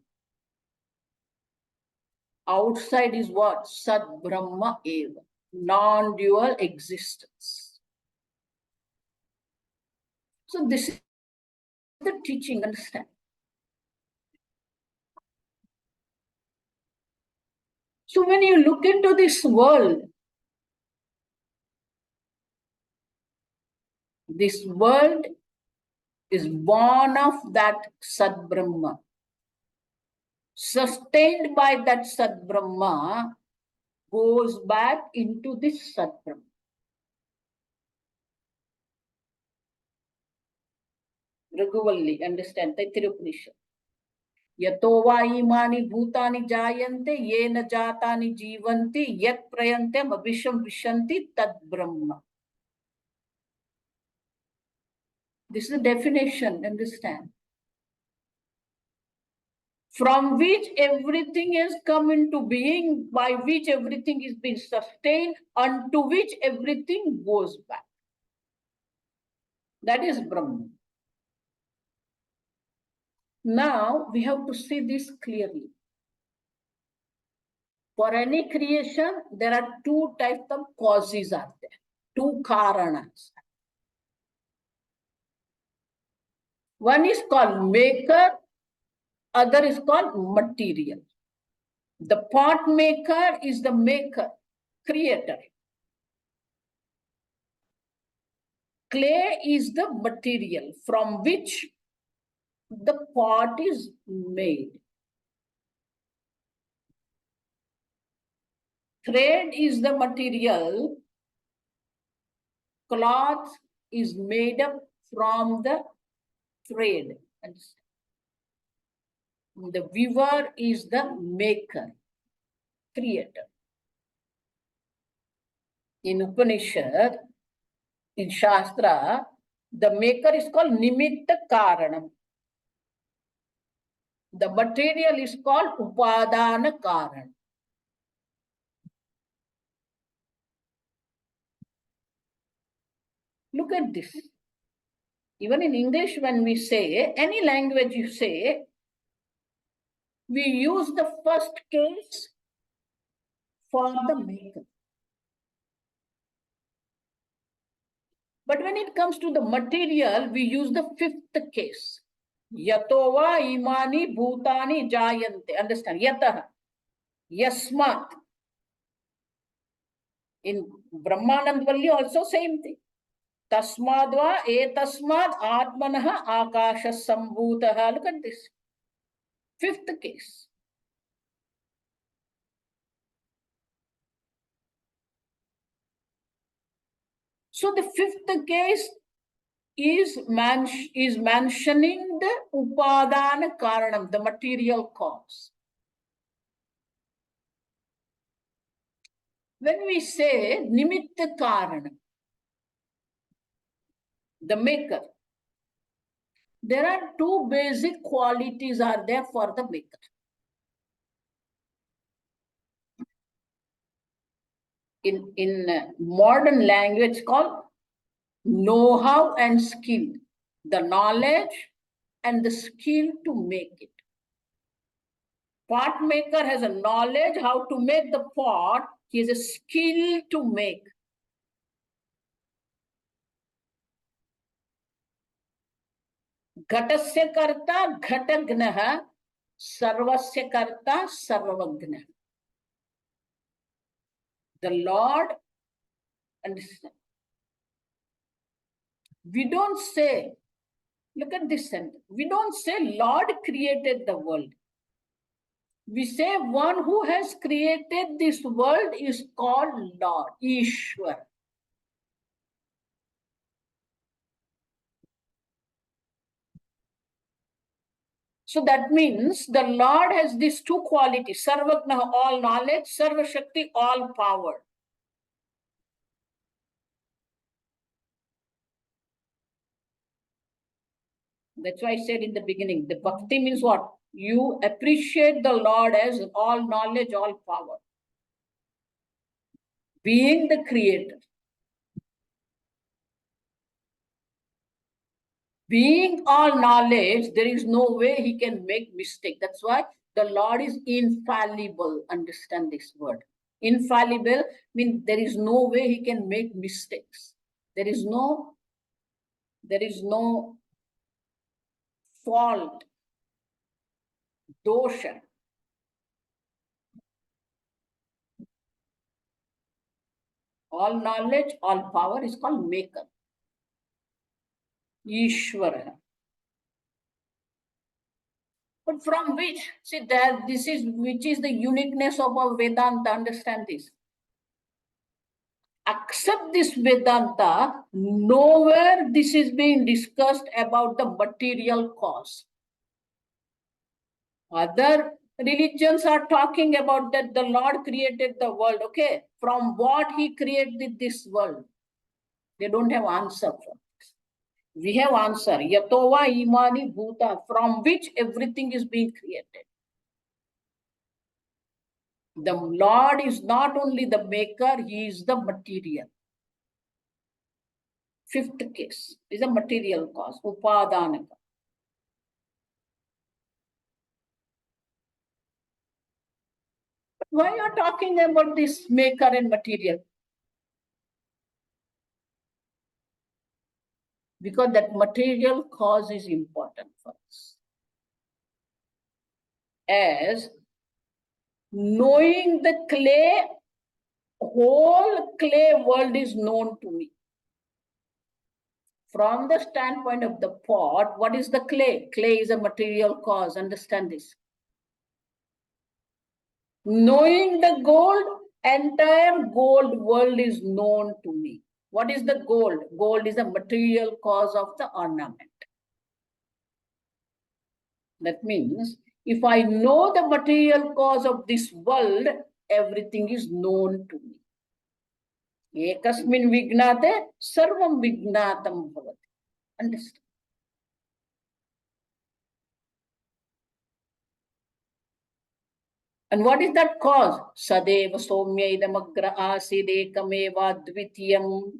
D: Outside is what? Sat Brahma eva, non-dual existence. So this is the teaching, understand? So when you look into this world is born of that Sat Brahma. Sustained by that Sat Brahma, goes back into this Sat Brahma. Raghuvalli, understand? Taittiriya Upanishad. Yato va imani bhutani jayante yena jatani jivanti yat prayantem abhisham vishanti tad brahma. This is the definition, understand? From which everything has come into being, by which everything is being sustained, unto which everything goes back. That is Brahman. Now we have to see this clearly. For any creation, there are two types of causes are there, two karanas. One is called maker, other is called material. The pot maker is the maker, creator. Clay is the material from which the pot is made. Thread is the material. Cloth is made up from the thread. The weaver is the maker, creator. In Upanishad, in Shastra, the maker is called Nimitta Karanam. The material is called Upadana Karan. Look at this. Even in English, when we say, any language you say, we use the first case for the maker. But when it comes to the material, we use the fifth case. Yatova imani bhutani jayante. Understand? Yataha. Yasmat. In Brahmanand Valli also same thing. Tasmadva etasmad atmanaha akasha sambhutaha. Look at this. Fifth case. So the fifth case is mentioning the upadana karanam, the material cause. When we say nimitta karanam, the maker, there are two basic qualities are there for the maker. In modern language called know-how and skill, the knowledge and the skill to make it. Pot maker has a knowledge how to make the pot, he has a skill to make. Ghatasya karta ghatagnaha, sarvasya karta sarvagnaha. The Lord, understand? We don't say, look at this sentence, we don't say Lord created the world. We say one who has created this world is called Lord, Ishwar. So that means the Lord has these two qualities, Sarvagna, all knowledge, Sarvashakti, all power. That's why I said in the beginning, the bhakti means what? You appreciate the Lord as all knowledge, all power. Being the creator. Being all knowledge, there is no way he can make mistake. That's why the Lord is infallible. Understand this word. Infallible means there is no way he can make mistakes. There is no fault, dosha. All knowledge, all power is called maker. Ishvara. But from which, see that this is which is the uniqueness of our Vedanta, understand this. Accept this Vedanta, nowhere this is being discussed about the material cause. Other religions are talking about that the Lord created the world. Okay, from what He created this world? They don't have answer for this. We have answer. Yatova imani bhuta, from which everything is being created. The Lord is not only the maker, He is the material. Fifth case is a material cause, upadanaka. Why are you talking about this maker and material? Because that material cause is important for us. As knowing the clay, whole clay world is known to me. From the standpoint of the pot, what is the clay? Clay is a material cause, understand this. Knowing the gold, entire gold world is known to me. What is the gold? Gold is a material cause of the ornament. That means, if I know the material cause of this world, everything is known to me. Ekasmin vignate, sarvam vignatam bhavati. Understand? And what is that cause? Sadeva somya idamagra asidekam dvitiyam.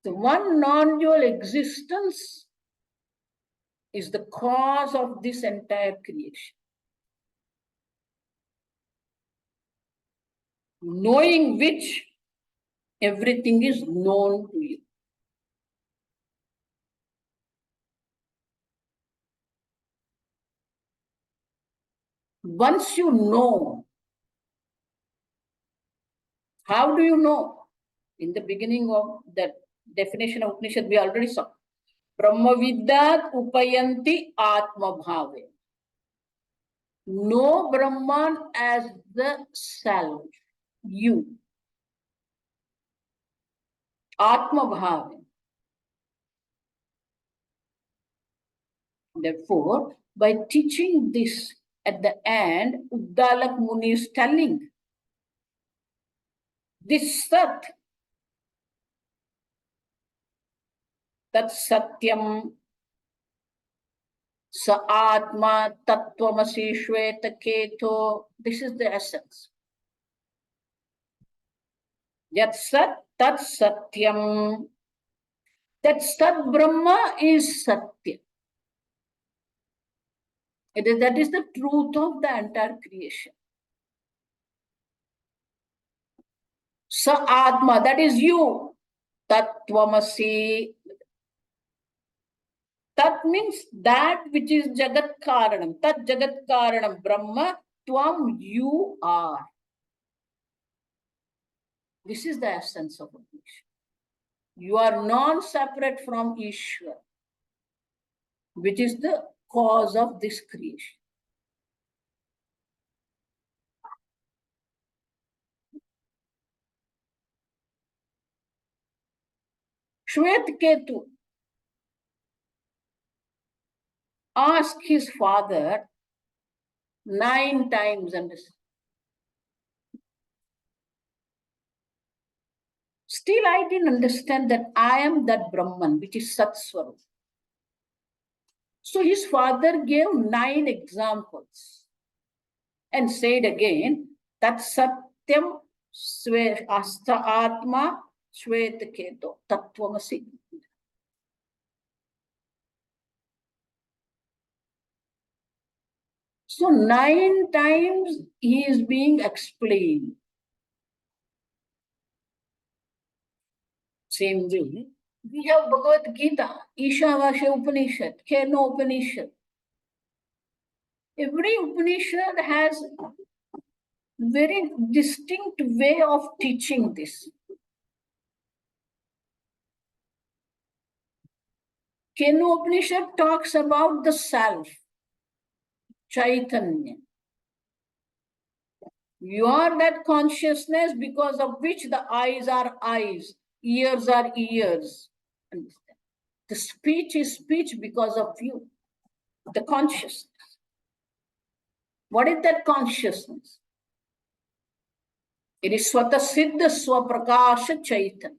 D: The one non-dual existence is the cause of this entire creation. Knowing which everything is known to you. Once you know, how do you know? In the beginning of that definition of Upanishad, we already saw. Brahma Vidyat Upayanti Atma Bhave. Know Brahman as the self, you. Atma Bhave. Therefore, by teaching this at the end, Uddalak Muni is telling this Sat, Tat Satyam, Sa Atma Tattvamasi Shweta Keto. This is the essence. Yat Sat Tat Satyam. That Sat Brahma is Satya. That is the truth of the entire creation. Sa Atma, that is you. Tattvamasi. Tat means that which is Jagat Karanam. Tat Jagat Karanam. Brahma, Tvam, you are. This is the essence of Upanishad. You are non-separate from Ishvara, which is the cause of this creation. Shwetaketu asked his father 9 times, and still I didn't understand that I am that Brahman, which is Sat Swarup. So his father gave 9 examples and said again, Tat Satyam Asta Atma Shwetaketu Tattvamasi. So 9 times he is being explained. Same way, we have Bhagavad Gita, Ishavasya Upanishad, Keno Upanishad. Every Upanishad has very distinct way of teaching this. Keno Upanishad talks about the self, Chaitanya. You are that consciousness because of which the eyes are eyes, ears are ears. Understand? The speech is speech because of you. the consciousness. What is that consciousness? It is Swata Siddha Swaprakasha Chaitanya.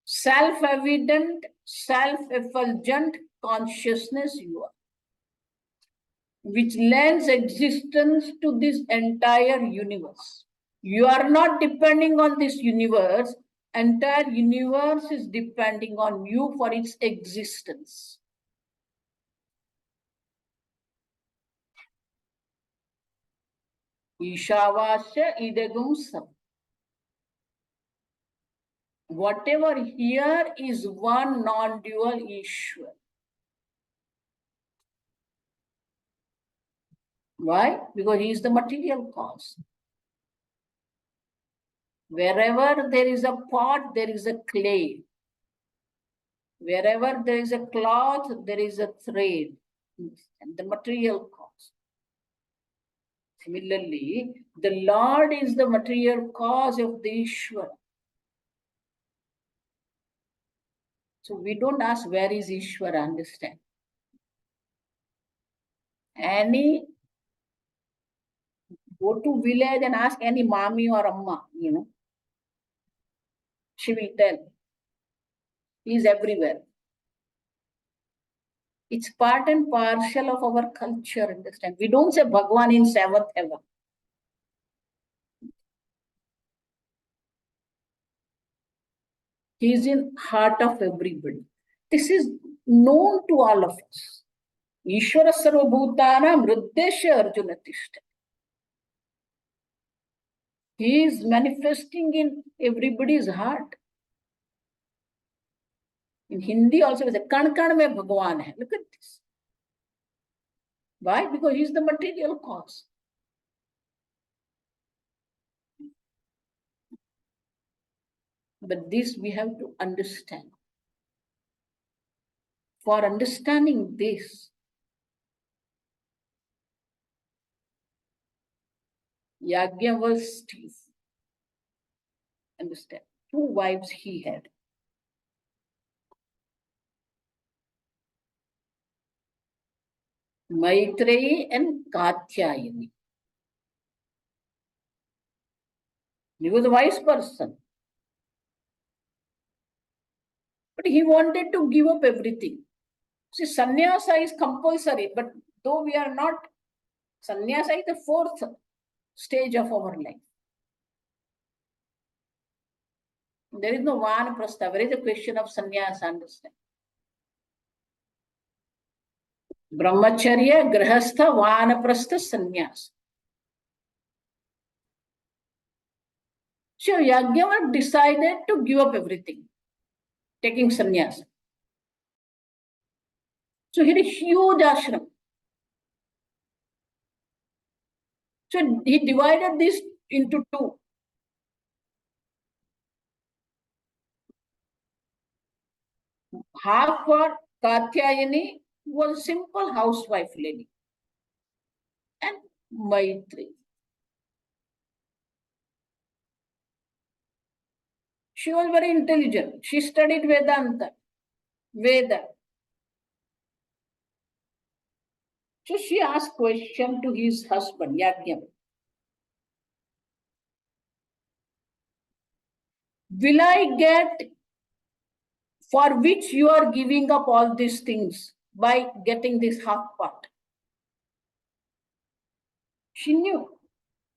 D: Self-evident, self-effulgent consciousness you are, which lends existence to this entire universe. You are not depending on this universe. Entire universe is depending on you for its existence. Ishavasya idagum sam. Whatever here is one non-dual Ishwar. Why? Because he is the material cause. Wherever there is a pot, there is a clay. Wherever there is a cloth, there is a thread. And the material cause. Similarly, the Lord is the material cause of the Ishwar. So we don't ask where is Ishwar, understand. Go to village and ask any mommy or amma, she will tell. He is everywhere. It's part and parcel of our culture, understand. We don't say Bhagwan in seventh heaven. He is in heart of everybody. This is known to all of us. Ishvara sarvabhutana mriddesha arjuna tishta. He is manifesting in everybody's heart. In Hindi also, it's a kan kan mein Bhagwan hai. Look at this. Why? Because he is the material cause. But this we have to understand. For understanding this, Yajna was Steve. Understand? 2 wives he had. Maitreyi and Katyayani. He was a wise person. But he wanted to give up everything. See, sannyasa is compulsory, but though we are not, sannyasa is the 4th stage of our life. There is no vanaprastha. There is a question of sannyasa, understand. Brahmacharya, grahastha, vanaprastha, sannyasa. So Yajna decided to give up everything, taking sannyasa. So he had a huge ashram. So he divided this into 2. Half for Katyayani, who was a simple housewife lady, and Maitri. She was very intelligent. She studied Vedanta, Veda. So she asked question to his husband, Yajna. Will I get for which you are giving up all these things by getting this half part? She knew.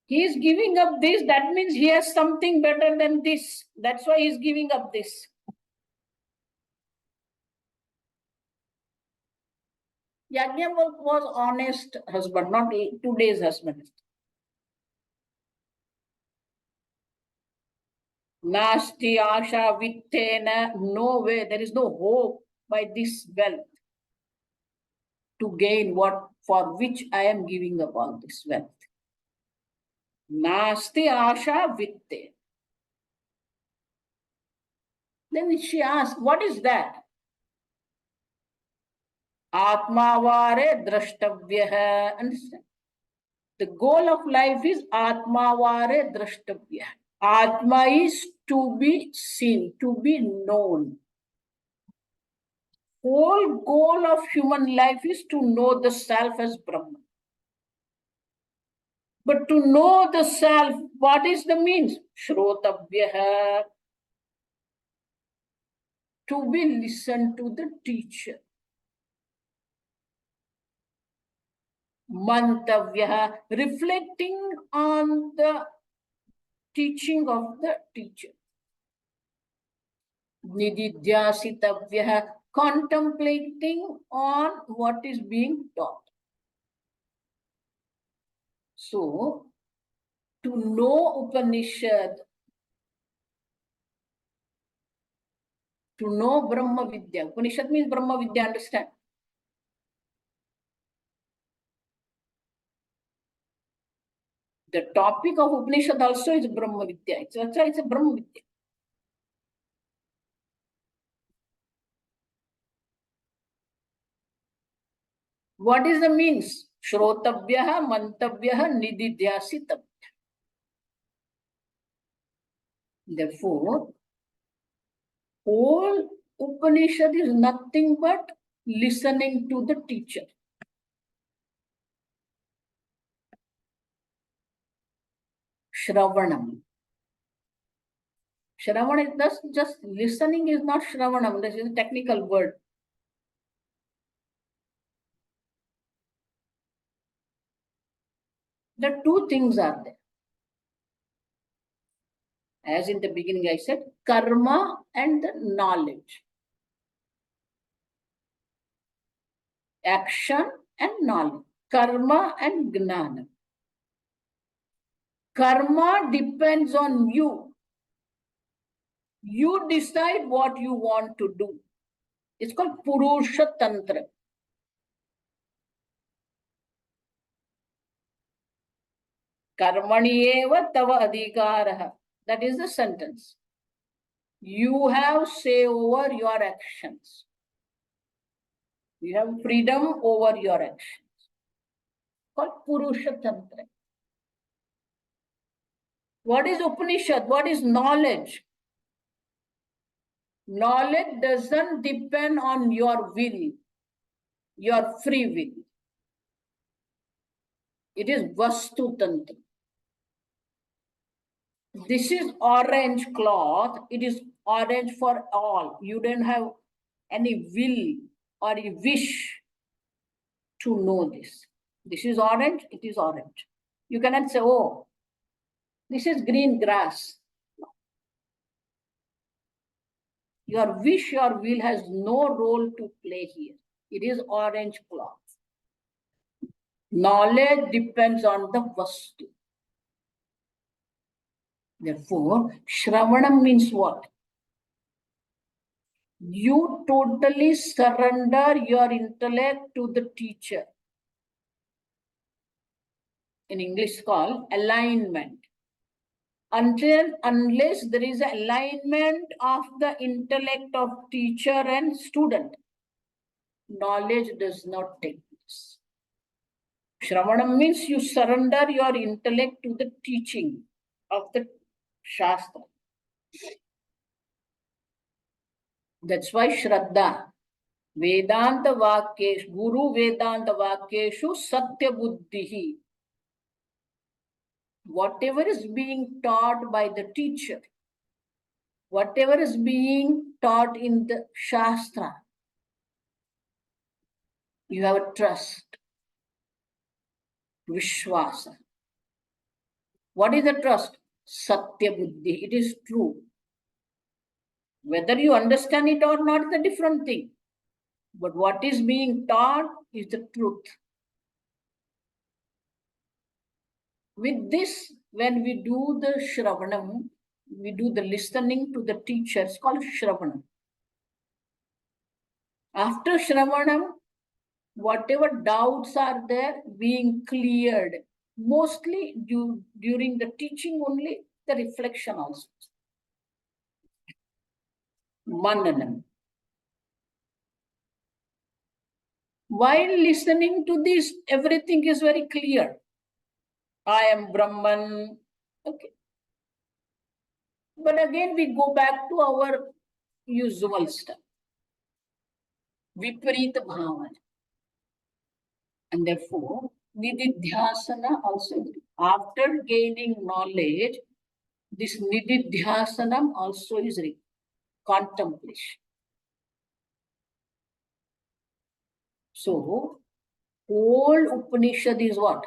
D: He is giving up this, that means he has something better than this. That's why he is giving up this. Yajna was honest husband, not today's husband. Nasti asha vittena, no way, there is no hope by this wealth to gain what for which I am giving up all this wealth. Nasti asha vitte. Then she asked, what is that? Atmavare drashtavya. Understand? The goal of life is Atmavare drashtavya. Atma is to be seen, to be known. Whole goal of human life is to know the self as Brahman. But to know the self, what is the means? Shrotavyaha. To be listened to the teacher. Mantavyaha, reflecting on the teaching of the teacher. Nididhyasitavyaha, contemplating on what is being taught. So, to know Upanishad, to know Brahma Vidya. Upanishad means Brahma Vidya, understand? The topic of Upanishad also is Brahma Vidya. It's a Brahma Vidya. What is the means? Shrotavyaha, mantavyaha, nididhyasitabhya. Therefore, whole Upanishad is nothing but listening to the teacher. Shravanam. Shravanam is just listening is not Shravanam. This is a technical word. The two things are there. As in the beginning I said, karma and the knowledge. Action and knowledge. Karma and gnana. Karma depends on you. You decide what you want to do. It's called Purusha Tantra. Karmanieva tava adhikaraha. That is the sentence. You have say over your actions. You have freedom over your actions. Called Purusha Tantra. What is Upanishad? What is knowledge? Knowledge doesn't depend on your will, your free will. It is Vastu Tantra. This is orange cloth. It is orange for all. You don't have any will or a wish to know this. This is orange, it is orange. You cannot say, oh, this is green grass. No. Your wish, your will has no role to play here. It is orange cloth. Knowledge depends on the Vastu. Therefore, Shravanam means what? You totally surrender your intellect to the teacher. In English, called alignment. Unless there is alignment of the intellect of teacher and student, knowledge does not take place. Shravanam means you surrender your intellect to the teaching of the Shastra. That's why Shraddha, Vedanta Vakyeshu, Guru Vedanta Vakyeshu Satya Buddhihi. Whatever is being taught by the teacher, whatever is being taught in the Shastra, you have a trust, Vishwasa. What is the trust? Satya Buddhi. It is true. Whether you understand it or not is a different thing. But what is being taught is the truth. With this, when we do the Shravanam, we do the listening to the teacher, it's called Shravanam. After Shravanam, whatever doubts are there being cleared, mostly during the teaching only, the reflection also. Mananam. While listening to this, everything is very clear. I am Brahman. Okay. But again, we go back to our usual stuff. viparita bhavana. And therefore, nididhyasana also, after gaining knowledge, this nididhyasanam also is contemplation. So, whole Upanishad is what?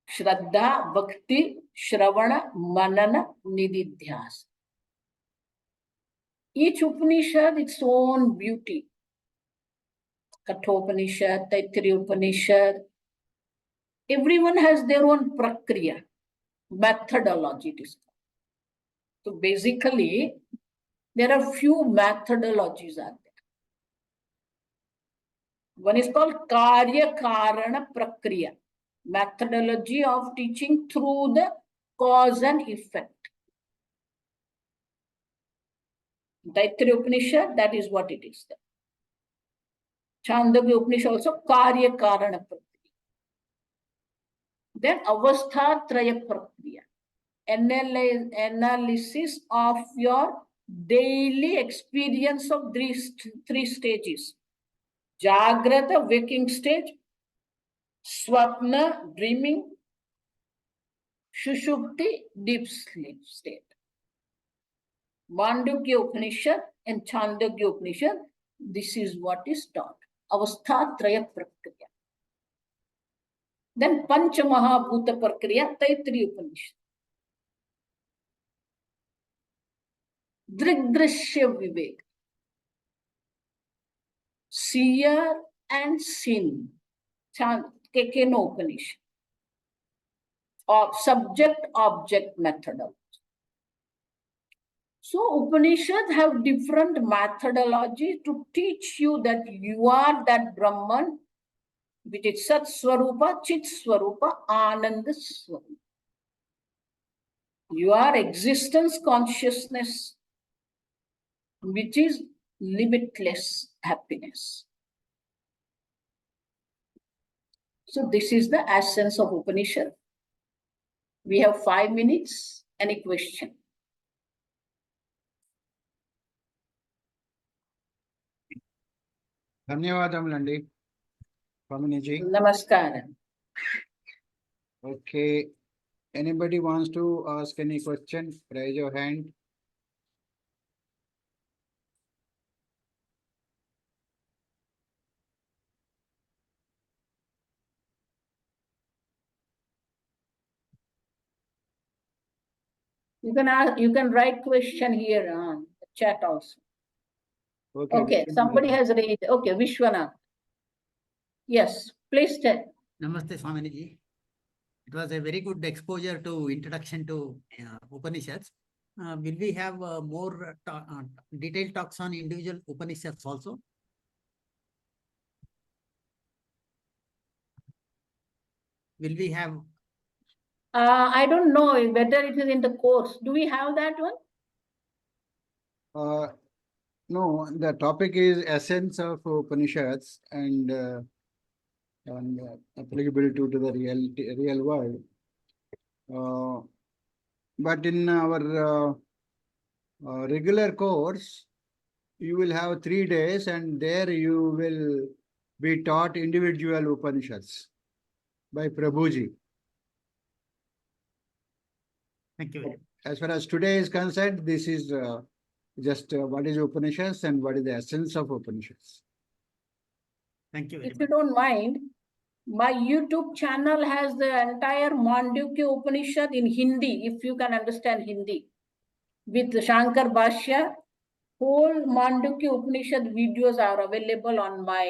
D: Shraddha, Bhakti, Shravana, Manana, Nididhyas. Each Upanishad its own beauty. Kathopanishad, Taittiriya Upanishad. Everyone has their own prakriya, methodology it is called. So basically, there are few methodologies out there. One is called Karya Karana Prakriya, methodology of teaching through the cause and effect. Taittiriya Upanishad, that is what it is. Chandogya Upanishad also Karya Karana Prakriya. Then Avasthatraya Prakriya, analysis of your daily experience of these three stages. Jagrata, waking stage, Swapna, dreaming, Shushupti, deep sleep state. Mandukya Upanishad and Chandogya Upanishad, this is what is taught. Avasthatraya Prakriya. Then Pancha Mahabhuta Prakriya, Taittiriya Upanishad. Drigdrishya Vivek. Seer and sin. Kekeno Upanishad. Of subject-object methodology. So Upanishads have different methodology to teach you that you are that Brahman, which is Sat Swarupa, Chit Swarupa, Ananda Swarupa. You are existence consciousness, which is limitless happiness. So this is the essence of Upanishad. We have 5 minutes. Any question?
A: ధన్యవాదములండి స్వామినిజీ.
D: Namaskaram.
A: Okay, anybody wants to ask any question, raise your hand.
D: You can write question here on the chat also. Okay, somebody has raised. Okay, Vishwanath. Yes, please tell.
E: Namaste, Swamini. It was a very good exposure to introduction to Upanishads. Will we have more detailed talks on individual Upanishads also? Will we have?
D: I don't know whether it is in the course. Do we have that one?
A: No, the topic is essence of Upanishads and applicability to the real world. But in our regular course, you will have 3 days, and there you will be taught individual Upanishads by Prabhuji.
E: Thank you.
A: As far as today is concerned, this is just what is Upanishads and what is the essence of Upanishads.
E: Thank you very
D: If
E: much.
D: you don't mind, my YouTube channel has the entire Mandukya Upanishad in Hindi, if you can understand Hindi. With Shankar Bhashya, whole Mandukya Upanishad videos are available on my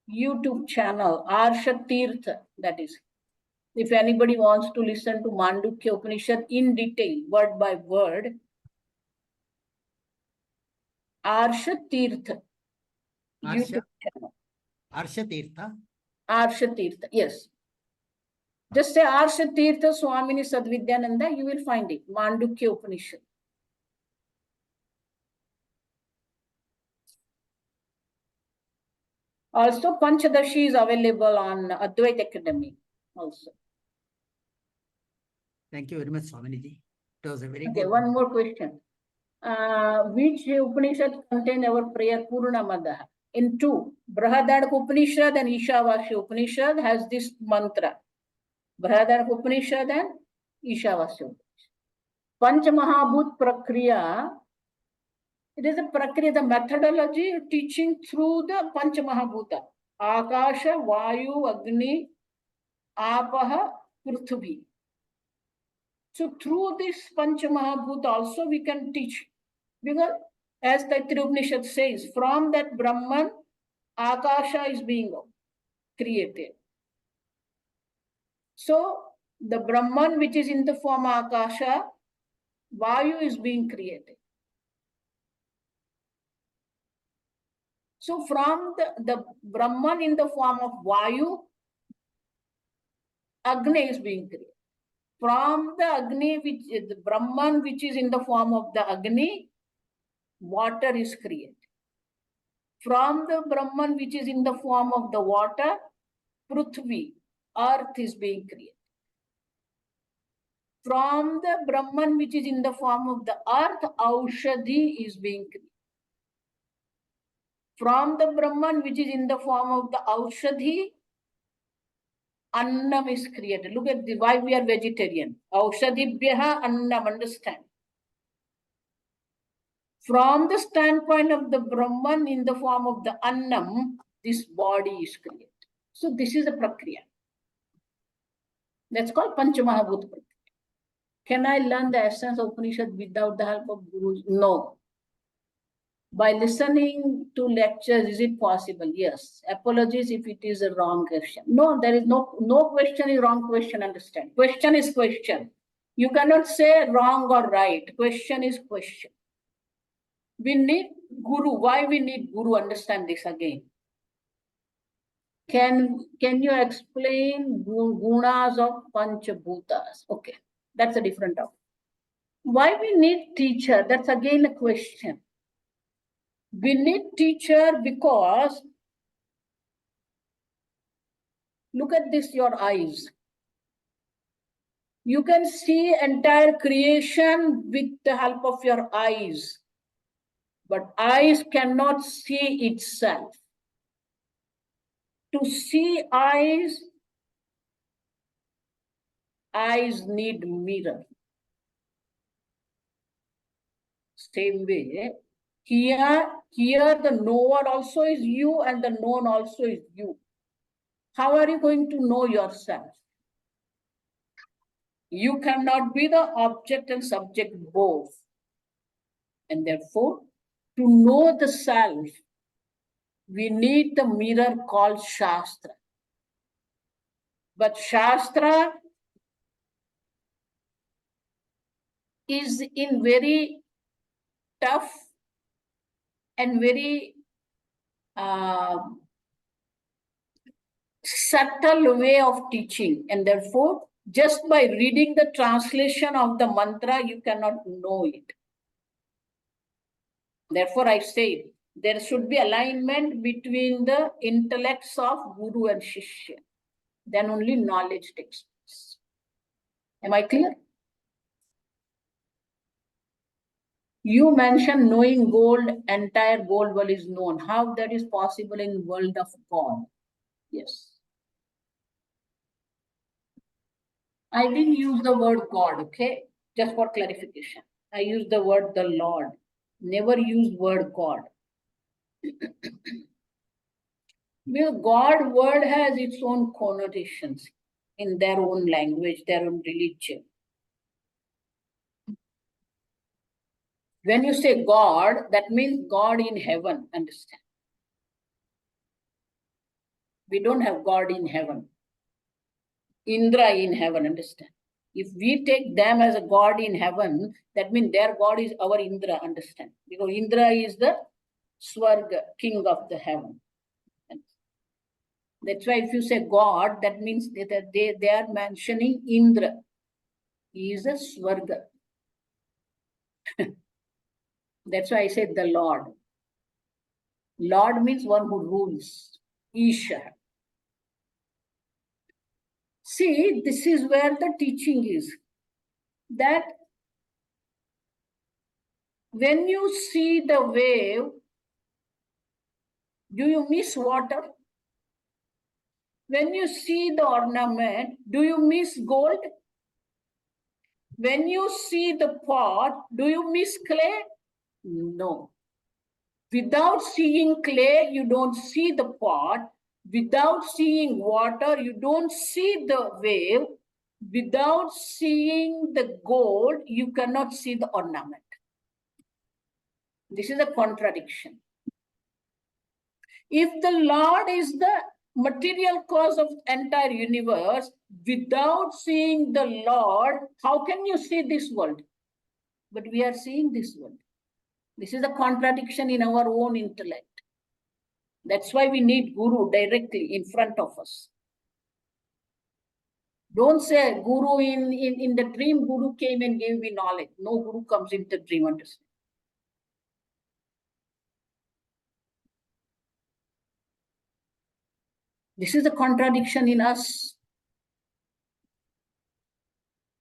D: YouTube channel, Arsha Tirtha, that is. If anybody wants to listen to Mandukya Upanishad in detail, word by word, Arsha Tirtha, YouTube channel.
E: Arsha Tirtha.
D: Arsha Tirtha, yes. Just say Arsha Tirtha Swamini Sadvidyananda, you will find it, Mandukya Upanishad. Also, Panchadashi is available on Advaita Academy also.
E: Thank you very much, Swamini. It was a very
D: Okay,
E: good.
D: one more question. Which Upanishad contain our prayer Purnamadaha? in two. Brihadaranyaka Upanishad and Ishavasya Upanishad has this mantra. Brihadaranyaka Upanishad and Ishavasya Upanishad. Panchamahabhut Prakriya, it is a Prakriya, the methodology of teaching through the Panchamahabhuta. Akasha, Vayu, Agni, Apaha, Prithvi. So through this Panchamahabhuta also we can teach. Because as Taittiriya Upanishad says, from that Brahman, Akasha is being created. So the Brahman which is in the form of Akasha, Vayu is being created. So from the Brahman in the form of Vayu, Agni is being created. From the Agni, the Brahman which is in the form of the Agni, water is created. From the Brahman which is in the form of the water, Prithvi, earth is being created. From the Brahman which is in the form of the earth, Aushadhi is being created. From the Brahman which is in the form of the Aushadhi, Annam is created. Look at why we are vegetarian. Aushadhibhyaha Annam, understand. From the standpoint of the Brahman in the form of the Annam, this body is created. So this is a Prakriya. That's called Panchamahabhuta Prakriya. Can I learn the essence of Upanishad without the help of Gurus? No. By listening to lectures, is it possible? Yes. Apologies if it is a wrong question. No, there is no question is wrong question, understand. Question is question. You cannot say wrong or right. Question is question. We need Guru. Why we need Guru? Understand this again. Can you explain gunas of Panchabhutas? Okay, that's a different topic. Why we need teacher? That's again a question. We need teacher because look at this, your eyes. You can see entire creation with the help of your eyes, but eyes cannot see itself. To see eyes need mirror. Same way, here the knower also is you and the known also is you. How are you going to know yourself? You cannot be the object and subject both. And therefore, to know the self, we need the mirror called Shastra. But Shastra is in very tough and very subtle way of teaching. And therefore, just by reading the translation of the mantra, you cannot know it. Therefore, I say there should be alignment between the intellects of Guru and Shishya. Then only knowledge takes place. Am I clear? You mentioned knowing gold, entire gold world is known. How that is possible in world of God? Yes. I didn't use the word God, okay? Just for clarification. I used the word the Lord. Never used word God. Because God word has its own connotations in their own language, their own religion. When you say God, that means God in heaven, understand? We don't have God in heaven. Indra in heaven, understand? If we take them as a God in heaven, that means their God is our Indra, understand? Because Indra is the Swarga, king of the heaven. That's why if you say God, that means that they are mentioning Indra. He is a Swarga. That's why I said the Lord. Lord means one who rules. Isha. See, this is where the teaching is. That when you see the wave, do you miss water? When you see the ornament, do you miss gold? When you see the pot, do you miss clay? No. Without seeing clay, you don't see the pot. Without seeing water, you don't see the wave. Without seeing the gold, you cannot see the ornament. This is a contradiction. If the Lord is the material cause of the entire universe, without seeing the Lord, how can you see this world? But we are seeing this world. This is a contradiction in our own intellect. That's why we need Guru directly in front of us. Don't say Guru in the dream, Guru came and gave me knowledge. No Guru comes in the dream, understand? This is a contradiction in us.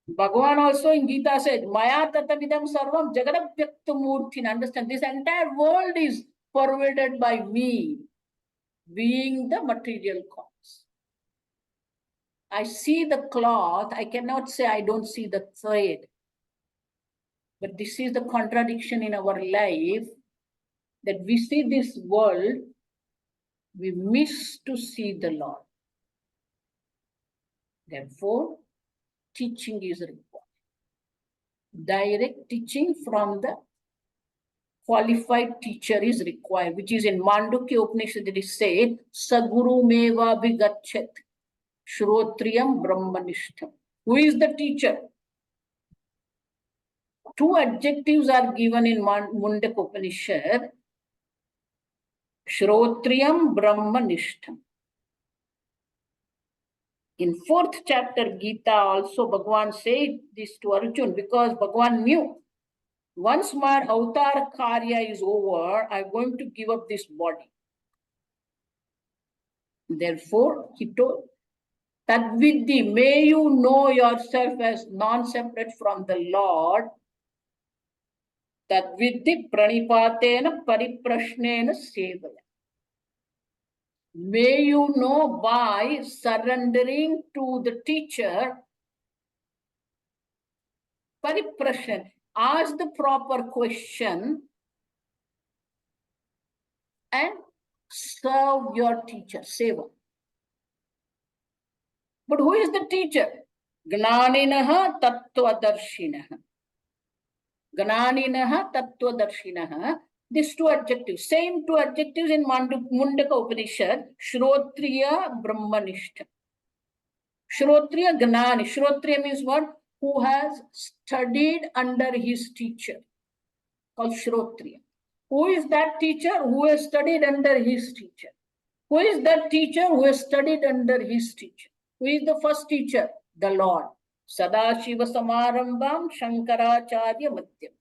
D: Bhagavan also in Gita said, Maya tatavidam sarvam jagadabhyaktamurthin. Understand, this entire world is pervaded by me, being the material cause. I see the cloth, I cannot say I don't see the thread. But this is the contradiction in our life, that we see this world, we miss to see the Lord. Therefore, teaching is required. Direct teaching from the qualified teacher is required, which is in Mandukya Upanishad. It is said, Saguru meva vigachet shrotriyam brahmanishtam. Who is the teacher? Two adjectives are given in Mundaka Upanishad. Shrotriyam brahmanishtam. In 4th chapter Gita also Bhagavan said this to Arjuna, because Bhagavan knew once my avatar karya is over, I'm going to give up this body. Therefore, he told, Tadvidhi, may you know yourself as non-separate from the Lord. Tadvidhi pranipatena pariprashnena sevaya. May you know by surrendering to the teacher. Pariprashna, ask the proper question and serve your teacher, seva. But who is the teacher? Gnaninaha tattvadarshinaha. Gnaninaha tattvadarshinaha. These two adjectives, same two adjectives in Mundaka Upanishad, Shrotriya Brahmanishta. Shrotriya Gnani. Shrotriya means what? Who has studied under his teacher, called Shrotriya. Who is that teacher? Who has studied under his teacher? Who is that teacher who has studied under his teacher? Who is the first teacher? The Lord. Sadashiva Samarambam Shankaracharya Madhyam.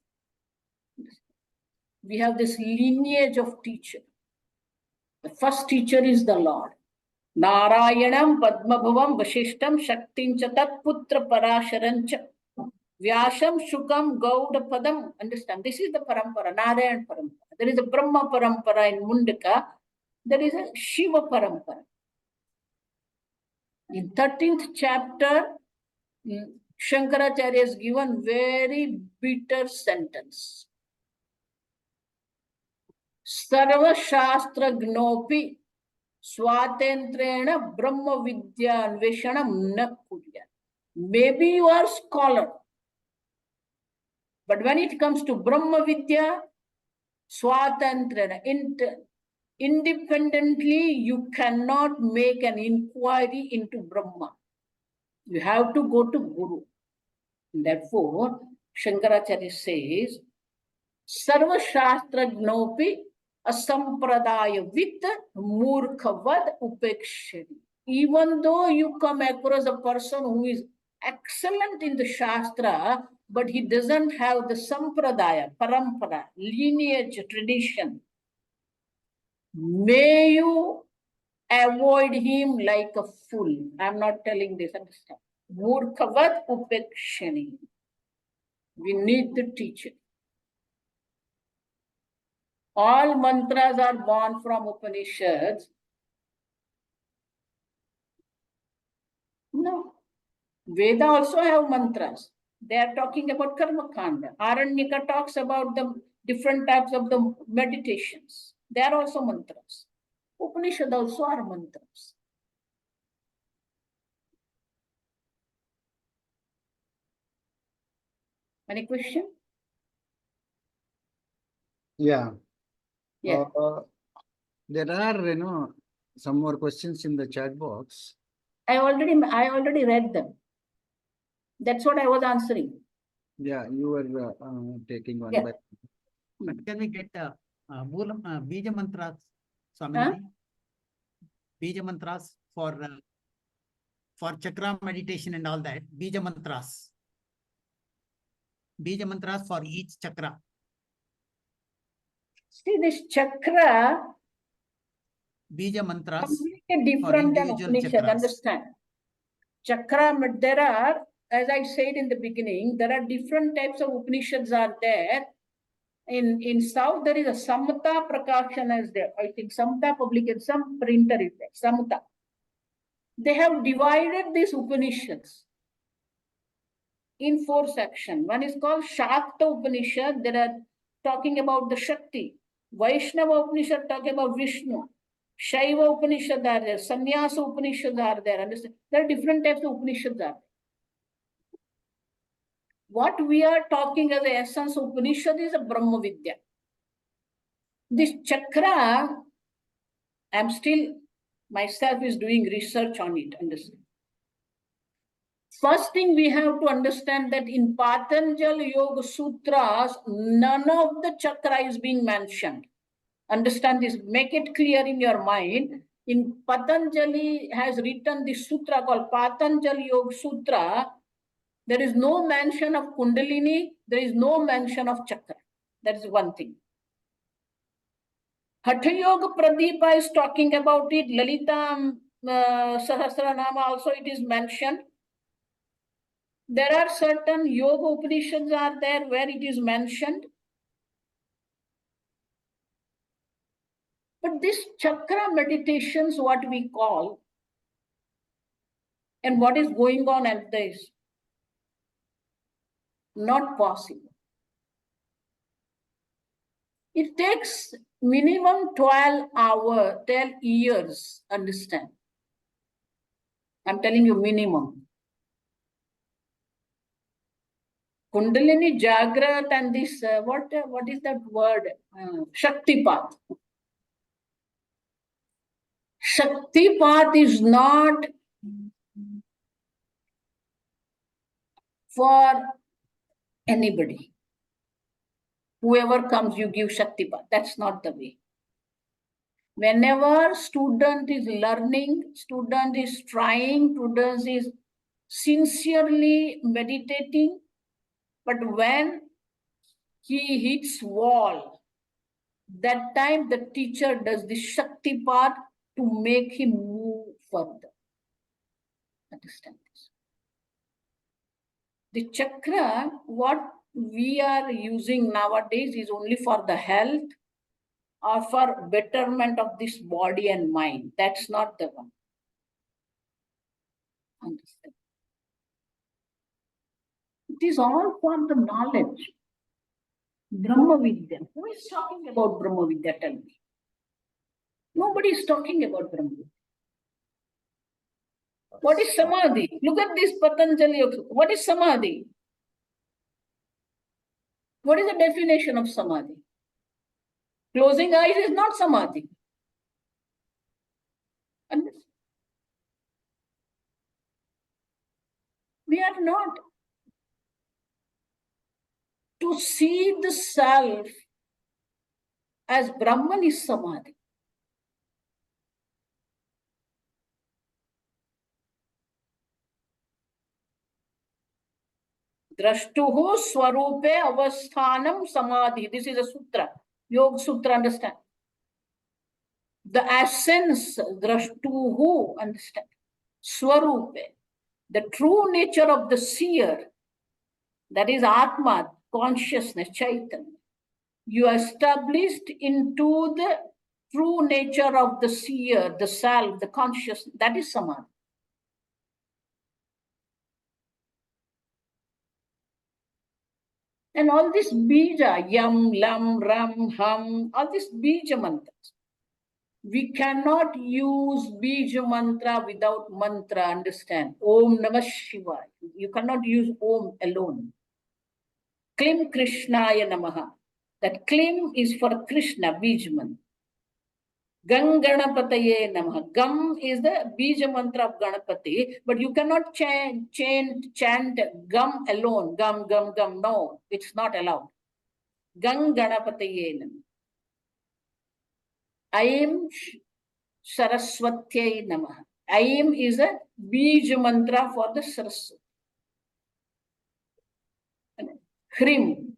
D: We have this lineage of teacher. The first teacher is the Lord. Narayanam Padmabhavam Vashishtam Shaktincha Tatputra Parasharancha Vyasham Shukam Gaudapadam. Understand, this is the Parampara, Narayan Parampara. There is a Brahma Parampara in Mundaka. There is a Shiva Parampara. In 13th chapter, Shankaracharya has given very bitter sentence. Sarva Shastra Gnopi Swatentrena Brahma Vidya Anveshanam na Kurya. Maybe you are scholar, but when it comes to Brahma Vidya, Swatantrena, independently, you cannot make an inquiry into Brahma. You have to go to Guru. Therefore, Shankaracharya says, Sarva Shastra Gnopi Asampradaya with Murkhavad Upekshari. Even though you come across a person who is excellent in the Shastra, but he doesn't have the Sampradaya, Parampara, lineage, tradition, may you avoid him like a fool. I'm not telling this, understand. Murkhavad Upekshani. We need the teacher. all mantras are born from Upanishads. No. Veda also have mantras. They are talking about karma kanda. Aranyaka talks about the different types of the meditations. They are also mantras. Upanishad also are mantras. Any question?
A: Yeah.
D: Yeah.
A: There are, some more questions in the chat box.
D: I already read them. That's what I was answering.
A: Yeah, you were taking one
D: Yeah.
A: by.
E: But can we get Bija mantras, Swamini? Bija mantras for chakra meditation and all that. Bija mantras. Bija mantras for each chakra.
D: See, this chakra
E: Bija mantras.
D: completely different than
E: individual
D: Upanishad.
E: chakras.
D: Understand? Chakra, but there are, as I said in the beginning, there are different types of Upanishads are there. In South, there is a Samata Prakashana is there. I think Samata publication, some printer is there. Samata. They have divided these Upanishads in 4 sections. One is called Shakta Upanishad. They are talking about the Shakti. Vaishnava Upanishad talking about Vishnu. Shaiva Upanishad are there. Sannyasa Upanishads are there. Understand? There are different types of Upanishads are there. What we are talking as the essence of Upanishad is a Brahma Vidya. This chakra, I'm still myself is doing research on it. Understand? First thing we have to understand that in Patanjali Yoga Sutras, none of the chakra is being mentioned. Understand this, make it clear in your mind. In Patanjali has written this sutra called Patanjali Yoga Sutra. There is no mention of Kundalini, there is no mention of chakra. That is one thing. Hatha Yoga Pradeepa is talking about it. Lalita Sahasranama also it is mentioned. There are certain Yoga Upanishads are there where it is mentioned. But this chakra meditations, what we call, and what is going on at this, not possible. It takes minimum 12 hours, 12 years, understand. I'm telling you minimum. Kundalini, Jagrat, and this, what is that word? Shaktipat. Shaktipat is not for anybody. Whoever comes, you give Shaktipat. That's not the way. Whenever student is learning, student is trying, student is sincerely meditating, but when he hits wall, that time the teacher does the Shakti part to make him move further. Understand this? The chakra, what we are using nowadays is only for the health or for betterment of this body and mind. That's not the one. Understand? It is all for the knowledge. Brahma Vidya. Who is talking about Brahma Vidya? Tell me. Nobody is talking about Brahma Vidya. What is Samadhi? Look at this Patanjali. What is Samadhi? What is the definition of Samadhi? Closing eyes is not Samadhi. Understand? We are not. To see the self as Brahman is Samadhi. Drashtuhu Swarupe Avasthanam Samadhi. This is a sutra. Yoga Sutra, understand? The essence, Drashtuhu, understand? Swarupe. The true nature of the seer, that is Atma, consciousness, Chaitanya. You are established into the true nature of the seer, the self, the conscious. That is samadhi. And all this bija, yam, lam, ram, hum, all these bija mantras. We cannot use bija mantra without mantra, understand? Om Namah Shivaya. You cannot use Om alone. Klim Krishnaya Namaha. That Klim is for Krishna, bija mantra. Ganganapataye Namaha. Gam is the bija mantra of Ganapati, but you cannot chant Gam alone. Gam, gam, gam. No, it's not allowed. Ganganapataye Namaha. Aim Saraswati Namaha. Aim is a bija mantra for the Saraswati. Hrim.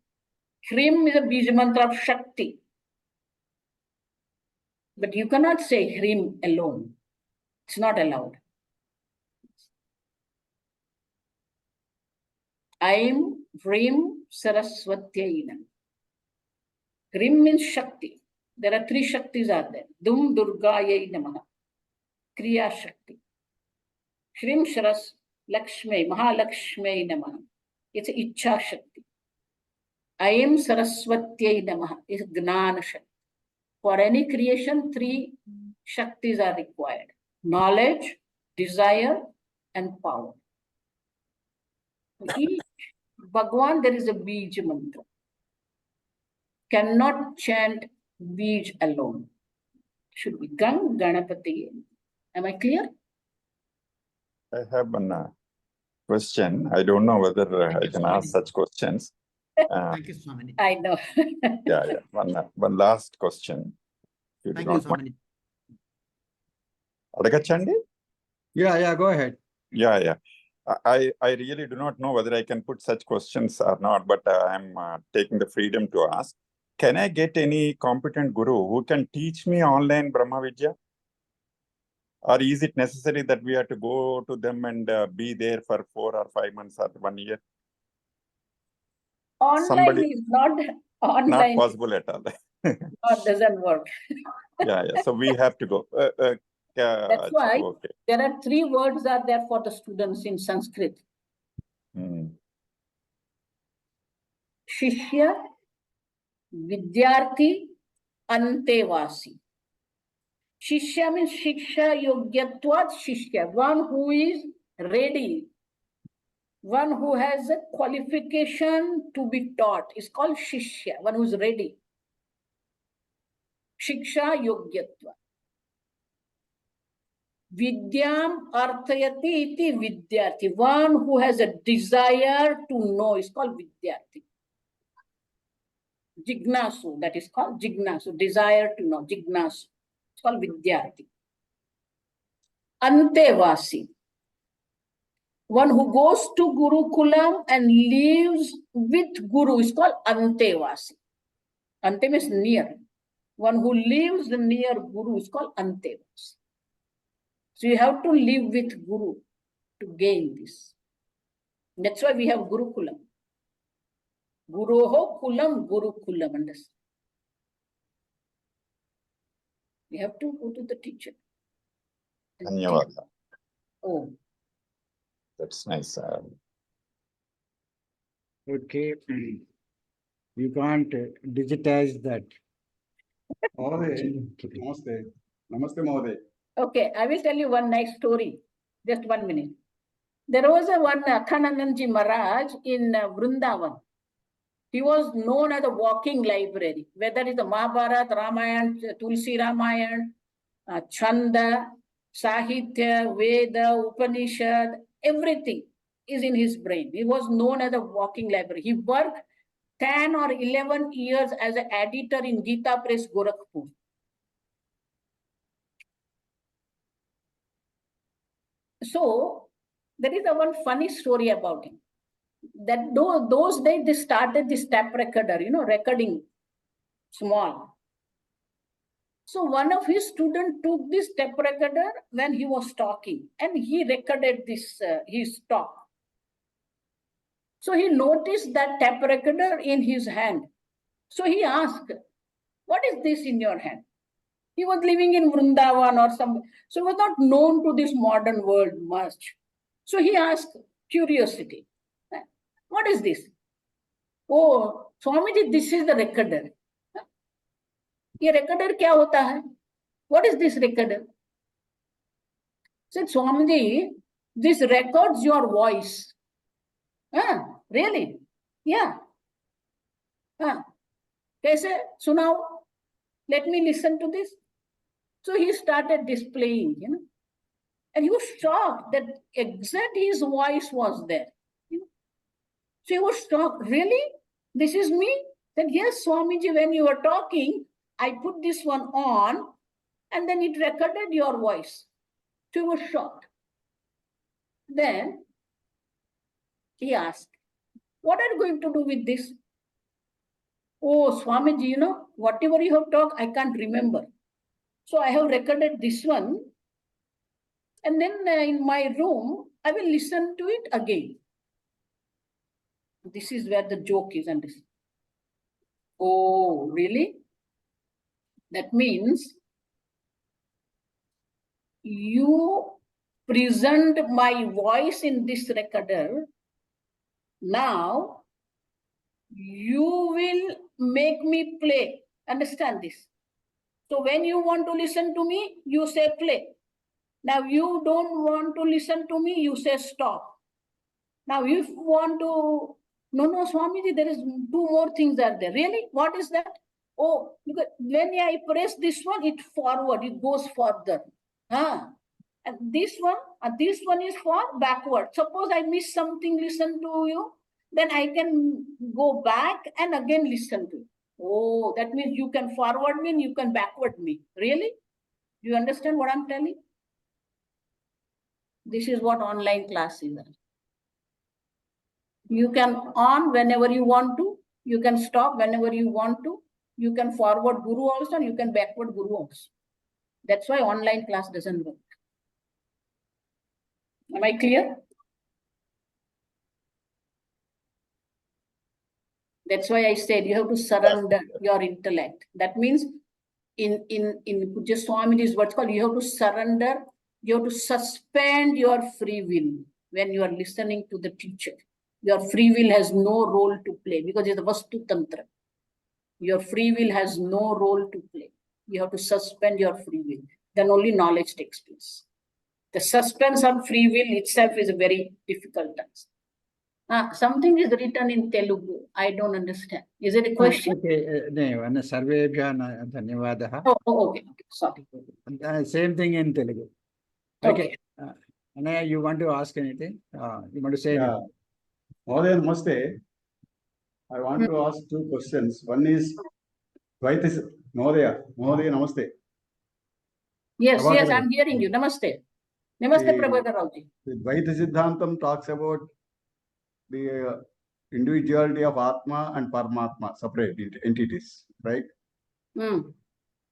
D: Hrim is a bija mantra of Shakti. But you cannot say Hrim alone. It's not allowed. Aim Hrim Saraswati Namaha. Hrim means Shakti. There are three Shaktis are there. Dum Durgayai Namaha. Kriya Shakti. Shrim Sharas Lakshmi, Mahalakshmi Namaha. It's Ichha Shakti. Aim Saraswati Namaha is Gnana Shakti. For any creation, three Shaktis are required. Knowledge, desire, and power. For each Bhagwan, there is a Bij mantra. Cannot chant Bij alone. Should be Gang Ganapati. Am I clear?
F: I have one question. I don't know whether
E: Thank
F: I
E: you,
F: can ask
E: Swamini.
F: such questions.
E: Thank you, Swamini.
D: I know.
F: Yeah. One last question. If you do
E: Thank you,
F: not mind.
E: Swamini.
F: Adagachandi?
A: Yeah, go ahead.
F: Yeah. I really do not know whether I can put such questions or not, but I'm taking the freedom to ask. Can I get any competent guru who can teach me online Brahma Vidya? Or is it necessary that we have to go to them and be there for 4 or 5 months or 1 year?
D: Online
F: Somebody-
D: is not online.
F: Not possible at all.
D: Doesn't work.
F: Yeah. So we have to go.
D: That's why
F: Okay.
D: there are three words are there for the students in Sanskrit.
F: Hmm.
D: Shishya, Vidyarthi, Antevasi. Shishya means Shiksha Yogyatvat Shishya, one who is ready, one who has a qualification to be taught is called Shishya, one who is ready. Shiksha Yogyatva. Vidyam Arthayati iti Vidyarthi, one who has a desire to know is called Vidyarthi. Jignasu, that is called Jignasu, desire to know, Jignasu. It's called Vidyarthi. Antevasi, one who goes to Gurukulam and lives with Guru is called Antevasi. Ante means near. One who lives near Guru is called Antevasi. So you have to live with Guru to gain this. That's why we have Gurukulam. Guroho Kulam Gurukulam, understand? We have to go to the teacher.
F: Dhanyawada.
D: Oh,
F: That's nice.
A: Okay. You can't digitize that.
G: Namaste. Namaste, Mohoday.
D: okay. I will tell you one nice story. Just 1 minute. There was a one Akhananandji Maharaj in Vrindavan. He was known as a walking library, whether it's the Mahabharata, Ramayana, Tulsi Ramayana, Chanda, Sahitya, Veda, Upanishad, everything is in his brain. He was known as a walking library. He worked 10 or 11 years as an editor in Gita Press, Gorakhpur. So there is a one funny story about him. That those days they started this tape recorder, recording small. So one of his students took this tape recorder when he was talking and he recorded this, his talk. So he noticed that tape recorder in his hand. So he asked, what is this in your hand? He was living in Vrindavan or some, so he was not known to this modern world much. So he asked, curiosity, what is this? Oh, Swamiji, this is the recorder. ये recorder क्या होता है? What is this recorder? Said Swamiji, this records your voice. Really? Yeah. कैसे सुनाओ? Let me listen to this. So he started displaying, and he was shocked that exactly his voice was there. So he was shocked. Really? This is me? Then yes, Swamiji, when you were talking, I put this one on, and then it recorded your voice. So he was shocked. Then he asked, what are you going to do with this? Oh, Swamiji, whatever you have talked, I can't remember. So I have recorded this one. And then in my room, I will listen to it again. This is where the joke is. And this. Oh, really? That means you present my voice in this recorder. Now, you will make me play. Understand this? So when you want to listen to me, you say play. Now you don't want to listen to me, you say stop. Now if you want to, no, Swamiji, there is 2 more things are there. Really? What is that? Oh, because when I press this one, it forward, it goes further. And this one is for backward. Suppose I miss something, listen to you, then I can go back and again listen to you. Oh, that means you can forward me and you can backward me. Really? Do you understand what I'm telling? This is what online class is. You can on whenever you want to. You can stop whenever you want to. You can forward Guru also, and you can backward Guru also. That's why online class doesn't work. Am I clear? That's why I said you have to surrender your intellect. That means in Pujya Swamini's what's called, you have to surrender, you have to suspend your free will when you are listening to the teacher. Your free will has no role to play because it's the Vastu Tantra. Your free will has no role to play. You have to suspend your free will. Then only knowledge takes place. The suspense of free will itself is a very difficult task. Something is written in Telugu. I don't understand. Is it a question?
A: Okay, Sarvebhya Dhanyavadaha.
D: Oh, okay. Sorry.
A: Same thing in Telugu. Okay. Anaya, you want to ask anything? You want to say
G: Yeah.
A: anything?
G: Mohoday, namaste. I want to ask 2 questions. One is, Mohoday, namaste.
D: Yes,
G: Prabhakar.
D: I'm hearing you. Namaste. Namaste, Prabhakar Rauji.
G: The Dvaita Siddhantam talks about the individuality of Atma and Paramatma, separate entities, right?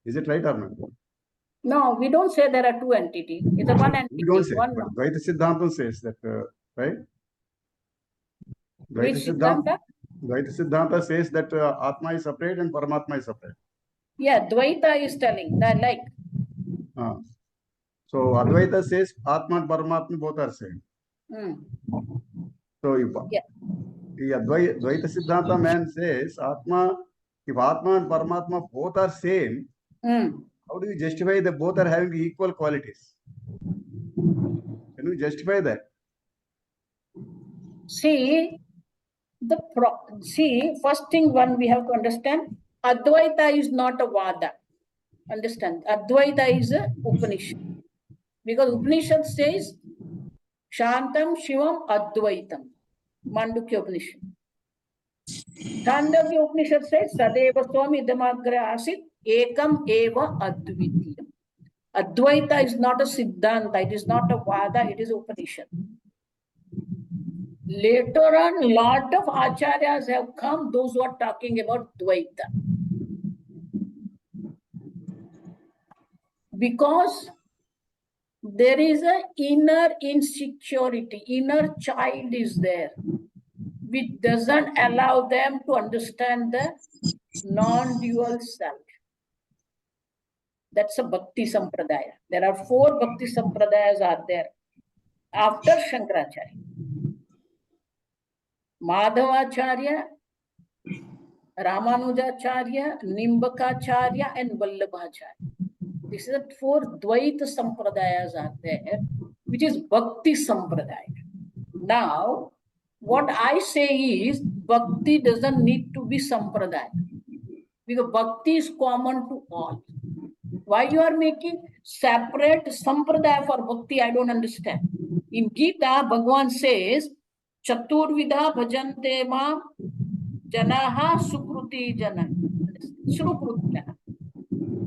G: Is it right or not?
D: No, we don't say there are 2 entities. It's a one entity.
G: We don't say,
D: one.
G: but Dvaita Siddhantam says that, right?
D: Which Siddhanta?
G: Dvaita Siddhanta says that Atma is separate and Paramatma is separate.
D: Yeah, Dvaita is telling that like.
G: So Advaita says Atma and Paramatma both are same. So if the Dvaita Siddhanta man says if Atma and Paramatma both are same, how do you justify that both are having equal qualities? Can you justify that?
D: See, first thing one we have to understand, Advaita is not a Vada. Understand? Advaita is a Upanishad. Because Upanishad says, Shantam Shivam Advaitam. Mandukya Upanishad. Chandogya Upanishad says, Sadeva Swami Idamagra Asit Ekam Eva Advitiyam. Advaita is not a Siddhanta, it is not a Vada, it is Upanishad. Later on, lot of acharyas have come, those who are talking about Dvaita. Because there is an inner insecurity, inner child is there, which doesn't allow them to understand the non-dual self. That's a Bhakti Sampradaya. There are 4 Bhakti Sampradayas are there after Shankaracharya. Madhavacharya, Ramanujacharya, Nimbakacharya, and Vallabhacharya. This is the 4 Dvaita Sampradayas are there, which is Bhakti Sampradaya. Now, what I say is, Bhakti doesn't need to be Sampradaya, because Bhakti is common to all. Why you are making separate Sampradaya for Bhakti, I don't understand. In Gita, Bhagavan says, Chaturvidha bhajante ma janaha sukruti jana. Sukruti jana.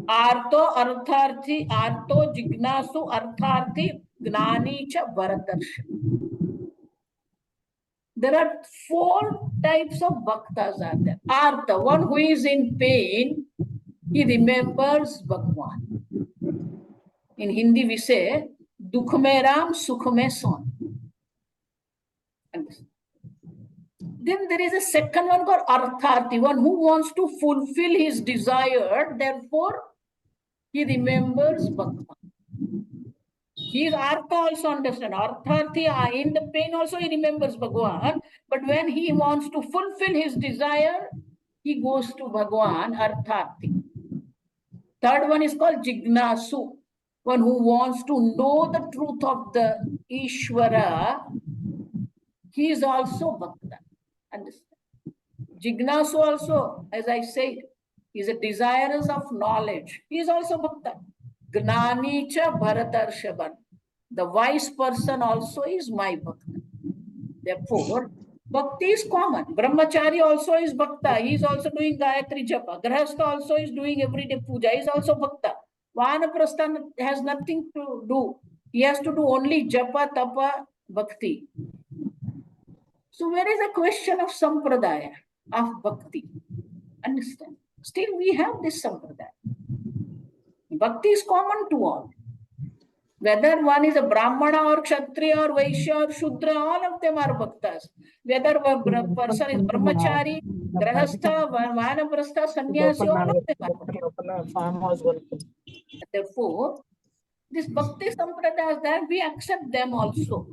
D: Arto artharthi, arto jignasu artharthi, gnani cha bharatarsha. There are 4 types of bhaktas are there. Artha, one who is in pain, he remembers Bhagwan. In Hindi we say, Dukh mein Ram, Sukh mein Son. Then there is a second one called Artharthi, one who wants to fulfill his desire, therefore he remembers Bhagwan. He is Artha also understand. Artharthi, in the pain also he remembers Bhagwan, but when he wants to fulfill his desire, he goes to Bhagwan, Artharthi. Third one is called Jignasu, one who wants to know the truth of the Ishvara. He is also Bhakta. Understand? Jignasu also, as I said, is a desirous of knowledge. He is also Bhakta. Gnani cha Bharatarshavan. The wise person also is my Bhakta. Therefore, Bhakti is common. Brahmachari also is Bhakta. He is also doing Gayatri Japa. Grahastha also is doing everyday puja. He is also Bhakta. Vanaprastha has nothing to do. He has to do only Japa, Tapa, Bhakti. So where is the question of Sampradaya, of Bhakti? Understand? Still we have this Sampradaya. Bhakti is common to all. Whether one is a Brahmana or Kshatriya or Vaishya or Shudra, all of them are Bhaktas. Whether a person is Brahmachari, Grahastha, Vanaprastha, Sannyasi, all of them are. Therefore, this Bhakti Sampradayas, that we accept them also,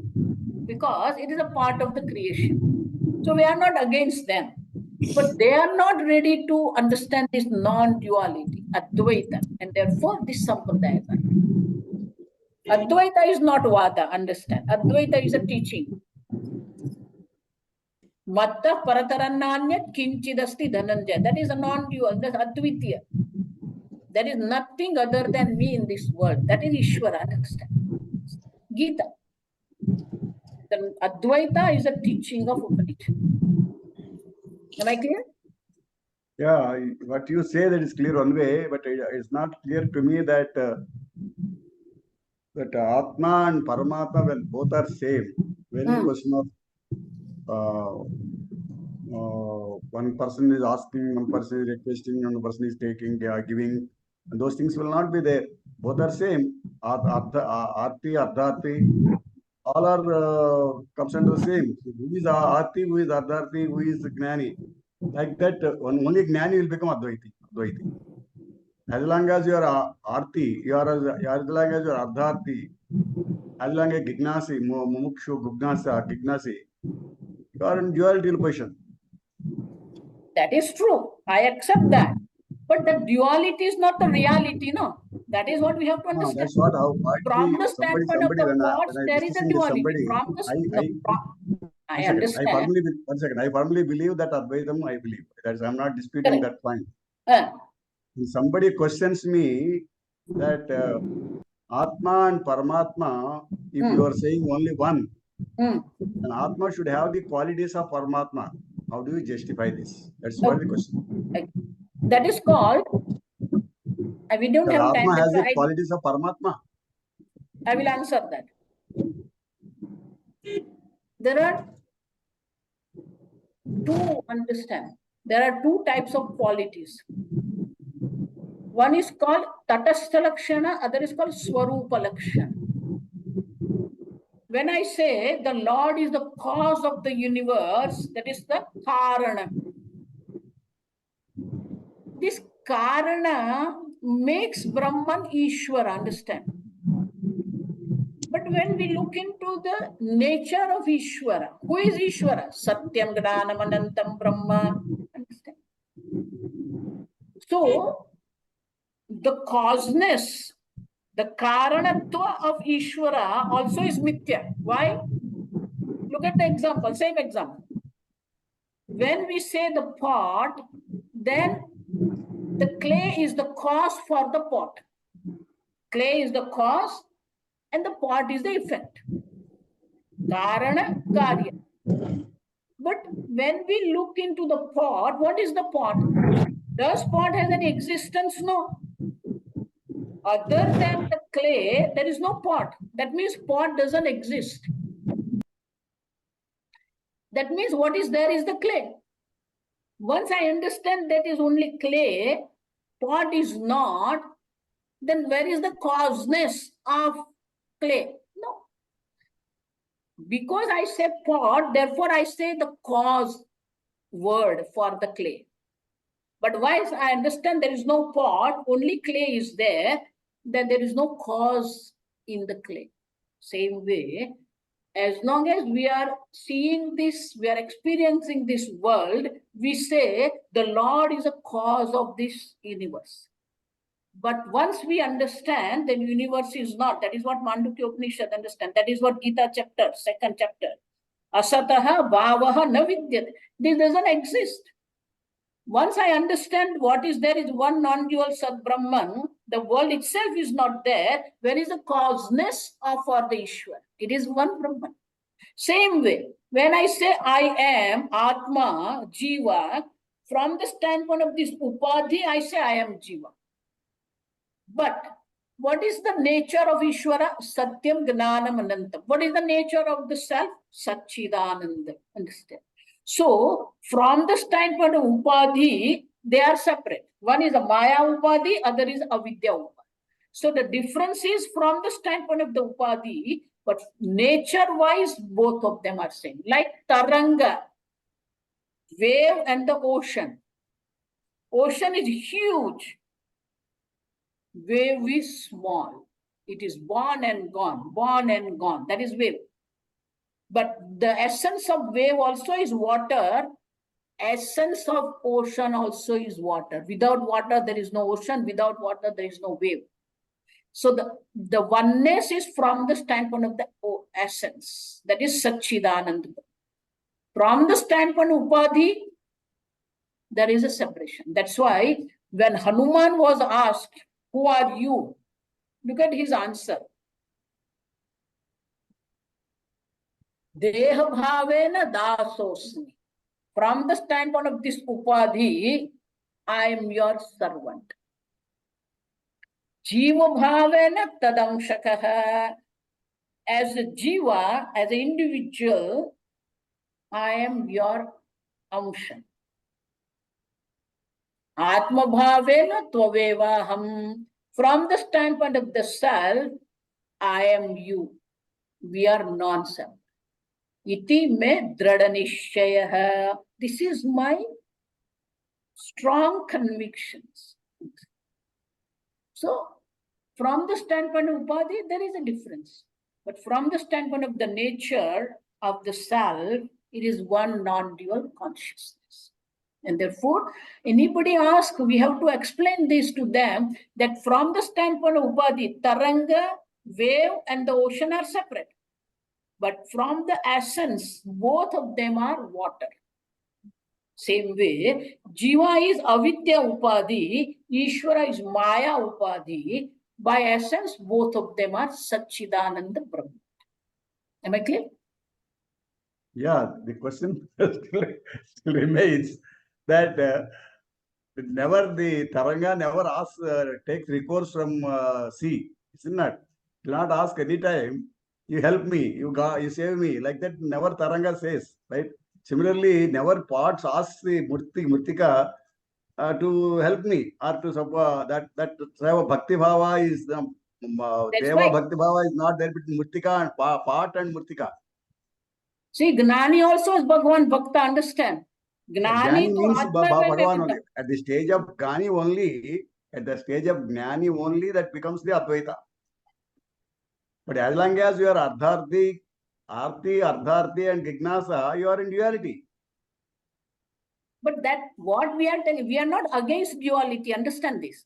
D: because it is a part of the creation. So we are not against them. But they are not ready to understand this non-duality, Advaita, and therefore this Sampradayas are. Advaita is not Vada, understand. Advaita is a teaching. Matta paratarannanyat kinchidasti dhananjaya. That is a non-dual, that's Advitiya. There is nothing other than me in this world. That is Ishvara, understand. Gita. The Advaita is a teaching of Upanishad. Am I clear?
G: Yeah, what you say that is clear one way, but it's not clear to me that that Atma and Paramatma, when both are same, when a question of one person is asking, one person is requesting, one person is taking, giving, and those things will not be there. Both are same. Arti, Ardharti, all are comes under the same. So who is Arti, who is Ardharti, who is Gnani? Like that, only Gnani will become Advaiti. As long as you are Arti, as long as you are Ardharti, as long as Gignasi, Mumukshu, Gignasi, you are in duality position.
D: That is true. I accept that. But the duality is not the reality, no? That is what we have to understand.
G: That's what
D: From the standpoint of the gods, there is a duality. From the I understand.
G: I firmly believe that Advaitam, I believe. I'm not disputing that point. If somebody questions me that Atma and Paramatma, if you are saying only one, then Atma should have the qualities of Paramatma. How do you justify this? That's what the question.
D: That is called, we don't have time.
G: Atma has the qualities of Paramatma.
D: I will answer that. There are two types of qualities. One is called Tatastha Lakshana, other is called Swarupa Lakshana. When I say the Lord is the cause of the universe, that is the Karana. this Karana makes Brahman Ishvara, understand? But when we look into the nature of Ishvara, who is Ishvara? Satyam Gnanam Anantam Brahma. Understand? So, the causeness, the Karanatva of Ishvara also is Mithya. Why? Look at the example, same example. When we say the pot, then the clay is the cause for the pot. Clay is the cause and the pot is the effect. Karana, Karya. But when we look into the pot, what is the pot? Does pot have any existence? No. Other than the clay, there is no pot. That means pot doesn't exist. That means what is there is the clay. Once I understand that is only clay, pot is not, then where is the causeness of clay? No. Because I say pot, therefore I say the cause word for the clay. But once I understand there is no pot, only clay is there, then there is no cause in the clay. Same way, as long as we are seeing this, we are experiencing this world, we say the Lord is a cause of this universe. But once we understand, then universe is not. That is what Mandukya Upanishad understand. That is what Gita chapter, 2nd chapter. Asataha bhavaha na vidyate. This doesn't exist. Once I understand what is there is one non-dual Sad Brahman, the world itself is not there. Where is the causeness for the Ishwar? It is one Brahman. Same way, when I say I am Atma, Jiva, from the standpoint of this Upadhi, I say I am Jiva. But what is the nature of Ishvara? Satyam Gnanam Anantam. What is the nature of the self? Satchidananda. Understand? So, from the standpoint of Upadhi, they are separate. One is a Maya Upadhi, other is Avidya Upadhi. So, the difference is from the standpoint of the Upadhi, but nature-wise, both of them are same. Like Taranga, wave and the ocean. Ocean is huge. Wave is small. It is born and gone, born and gone. That is wave. But the essence of wave also is water. Essence of ocean also is water. Without water, there is no ocean. Without water, there is no wave. So the oneness is from the standpoint of the essence. That is Satchidananda. From the standpoint of Upadhi, there is a separation. That's why when Hanuman was asked, who are you? Look at his answer. Deha bhavena dasosmi. From the standpoint of this Upadhi, I am your servant. Jiva bhavena tadamshakaha. As a jiva, as an individual, I am your amshan. Atma bhavena tvavevaham. From the standpoint of the self, I am you. We are non-self. Iti me dradhanishyaha. This is my strong convictions. So, from the standpoint of Upadhi, there is a difference. But from the standpoint of the nature of the self, it is one non-dual consciousness. And therefore, anybody asks, we have to explain this to them, that from the standpoint of Upadhi, Taranga, wave and the ocean are separate. But from the essence, both of them are water. Same way, Jiva is Avidya Upadhi, Ishvara is Maya Upadhi. By essence, both of them are Satchidananda Brahma. Am I clear?
G: Yeah, the question still remains that never the Taranga never asks, takes recourse from sea. Isn't it? Do not ask any time, you help me, you save me. Like that, never Taranga says, right? Similarly, never pots ask the Murtika to help me or to that Bhakti Bhava is the Deva Bhakti Bhava is not there between Murtika and pot and Murtika.
D: See, Gnani also is Bhagavan Bhakta, understand? Gnani
G: Jnani
D: to
G: means
D: Atma mein
G: Bhagavan
D: Vedanta.
G: only. At the stage of Gnani only, at the stage of Gnani only, that becomes the Advaita. But as long as you are Ardharthi, Arti, Ardharthi and Jignasa, you are in duality.
D: But that what we are telling, we are not against duality. Understand this.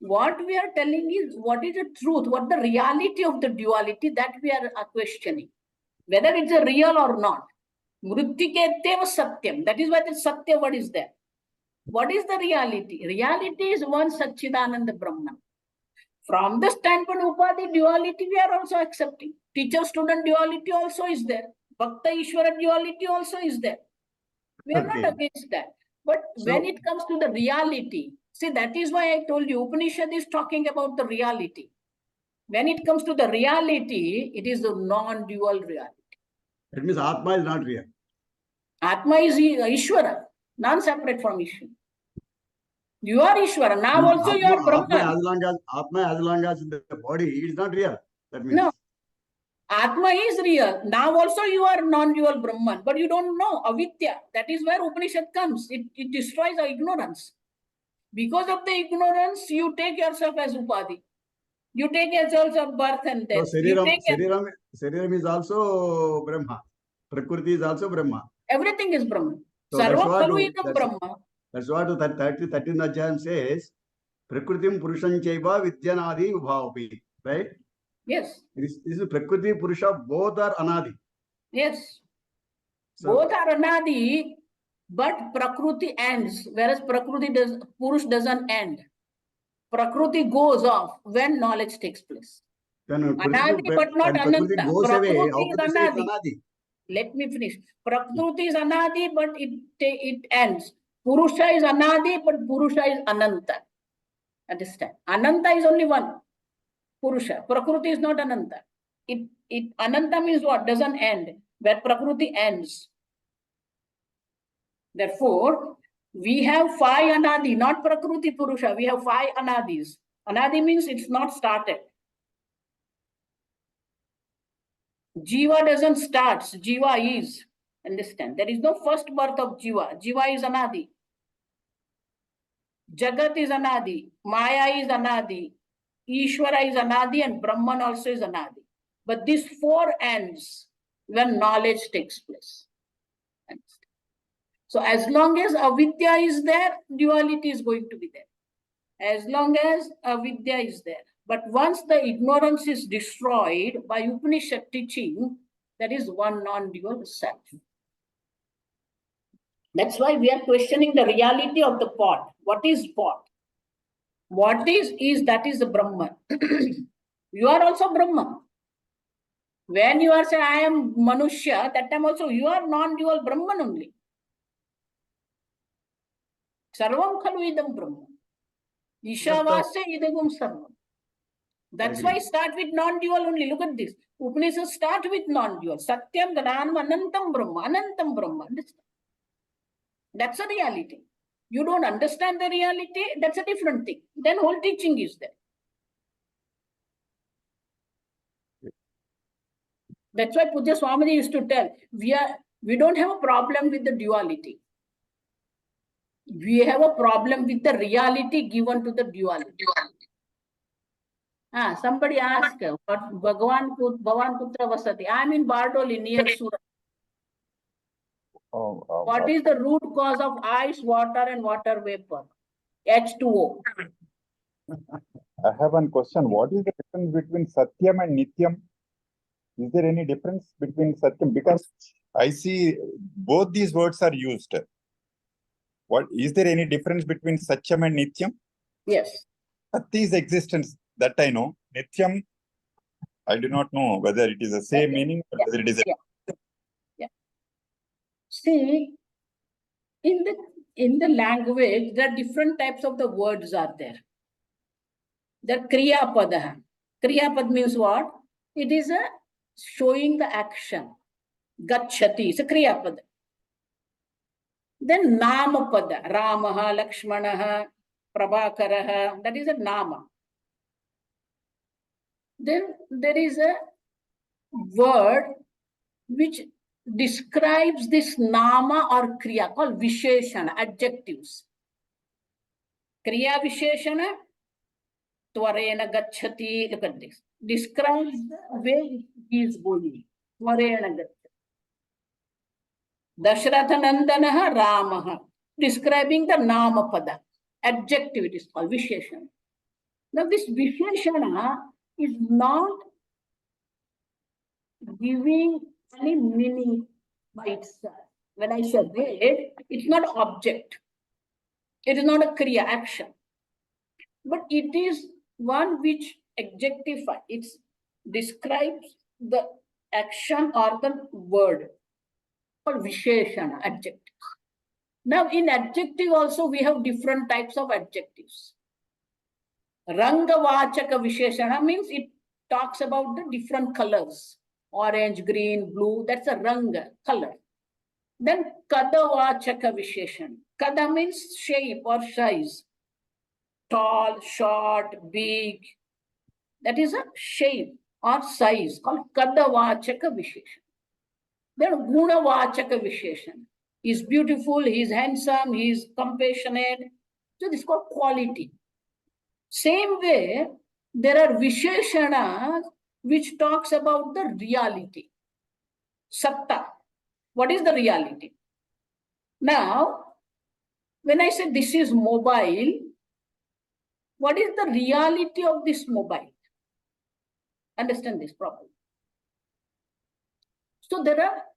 D: What we are telling is what is the truth, what the reality of the duality that we are questioning. Whether it's a real or not. Mrityiketyeva satyam. That is why the satya word is there. What is the reality? Reality is one Satchidananda Brahman. From the standpoint of Upadhi duality, we are also accepting. Teacher-student duality also is there. Bhakta-Ishvara duality also is there. We are not against that. But when it comes to the reality, see, that is why I told you, Upanishad is talking about the reality. When it comes to the reality, it is the non-dual reality.
G: That means Atma is not real.
D: Atma is Ishvara, non-separate from Ishvara. You are Ishvara. Now also you are Brahman.
G: Atma as long as in the body, it is not real. That means.
D: No. Atma is real. Now also you are non-dual Brahman, but you don't know avidya. That is where Upanishad comes. It destroys our ignorance. Because of the ignorance, you take yourself as Upadhi. You take yourself as birth and death.
G: So Shariram is also Brahma. Prakriti is also Brahma.
D: Everything is Brahman.
G: So
D: Sarvam khalu idam Brahma.
G: That's what the 13th Adhyayam says. Prakritim Purusham Chaiva Vidyanadi Ubhavapi. Right?
D: Yes.
G: This is Prakriti Purusha, both are Anadi.
D: Yes.
G: So,
D: both are Anadi, but Prakriti ends, whereas Purush doesn't end. Prakriti goes off when knowledge takes place.
G: then
D: Anadi, but not
G: Prakriti
D: Ananta.
G: goes away.
D: Prakriti
G: How
D: is
G: can you say it's
D: Anadi.
G: Anadi?
D: Let me finish. Prakriti is Anadi, but it ends. Purusha is Anadi, but Purusha is Ananta. Understand? Ananta is only one. Purusha. Prakriti is not Ananta. Ananta means what? Doesn't end. Where Prakriti ends. Therefore, we have 5 Anadi, not Prakriti Purusha. We have 5 Anadis. Anadi means it's not started. Jiva doesn't start. Jiva is. Understand? There is no first birth of Jiva. Jiva is Anadi. Jagat is Anadi. Maya is Anadi. Ishvara is Anadi and Brahman also is Anadi. But these 4 ends when knowledge takes place. Understand? So as long as avidya is there, duality is going to be there. As long as avidya is there. But once the ignorance is destroyed by Upanishad teaching, that is one non-dual self. That's why we are questioning the reality of the pot. What is pot? What is that is the Brahman. You are also Brahman. When you are saying, I am Manushya, that time also you are non-dual Brahman only. Sarvam khalu idam Brahman. Ishavasya idagum sarvam. That's why start with non-dual only. Look at this. Upanishads start with non-dual. Satyam Gananam Anantam Brahma. Anantam Brahma. That's a reality. You don't understand the reality, that's a different thing. Then whole teaching is there. That's why Pujya Swamini used to tell, we don't have a problem with the duality. We have a problem with the reality given to the duality. Somebody asked, what Bhagavan Putra Vasati? I'm in Bardoli near Surat. What is the root cause of ice, water, and water vapor? H2O.
F: I have one question. What is the difference between Satyam and Nityam? Is there any difference between Satyam? Because I see both these words are used. What is there any difference between Satyam and Nityam?
D: Yes.
F: Satya's existence, that I know. Nityam, I do not know whether it is the same meaning or whether it is.
D: See, in the language, there are different types of the words are there. The Kriya Pada. Kriya Pad means what? It is a showing the action. Gachati is a Kriya Pada. Then Nama Pada. Ramaha, Lakshmanaha, Prabhakaraha. That is a Nama. Then there is a word which describes this nama or kriya called visheshana, adjectives. Kriya visheshana, tvarena gacchati, look at this. Describes the way he is going. Tvarena gacchati. Dashratha Nandanaha Ramaha, describing the nama pada. Adjective it is called visheshana. Now this visheshana is not giving any meaning by itself. When I say red, it's not object. It is not a kriya action. But it is one which adjectifies, it describes the action or the word called visheshana, adjective. Now in adjective also we have different types of adjectives. Ranga vachaka visheshana means it talks about the different colors. Orange, green, blue, that's a ranga, color. Then kada vachaka visheshana. Kada means shape or size. Tall, short, big. That is a shape or size called kada vachaka visheshana. Then guna vachaka visheshana. He's beautiful, he's handsome, he's compassionate. So this is called quality. Same way, there are visheshanas which talks about the reality. Satta. What is the reality? Now, when I say this is mobile, what is the reality of this mobile? Understand this properly. So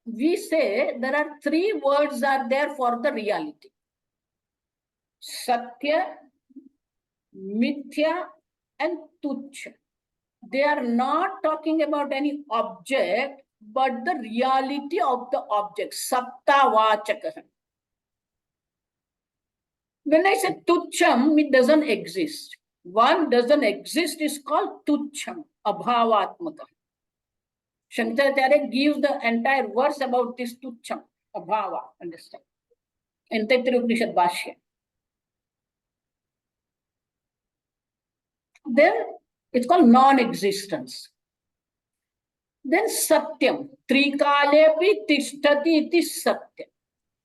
D: we say there are three words are there for the reality. Satya, Mithya, and Tuchya. They are not talking about any object, but the reality of the object. Satta vachaka. When I say Tucham, it doesn't exist. One doesn't exist is called Tucham, Abhavatmaka. Shankaracharya gives the entire verse about this Tucham, Abhava, understand? In Taittiriya Upanishad Bhashya. Then it's called non-existence. Then Satyam, Trikalepi Tishtati iti Satyam.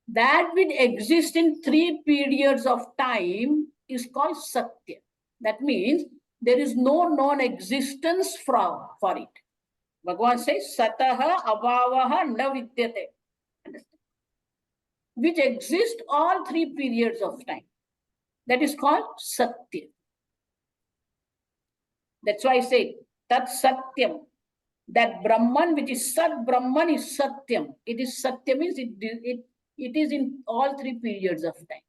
D: That which exists in 3 periods of time is called Satya. That means there is no non-existence for it. Bhagavan says, Sataha Abhavaha na vidyate. Understand? Which exist all 3 periods of time. That is called Satya. That's why I say Tat Satyam. That Brahman, which is Sat Brahman, is Satyam. It is Satyam means it is in all 3 periods of time.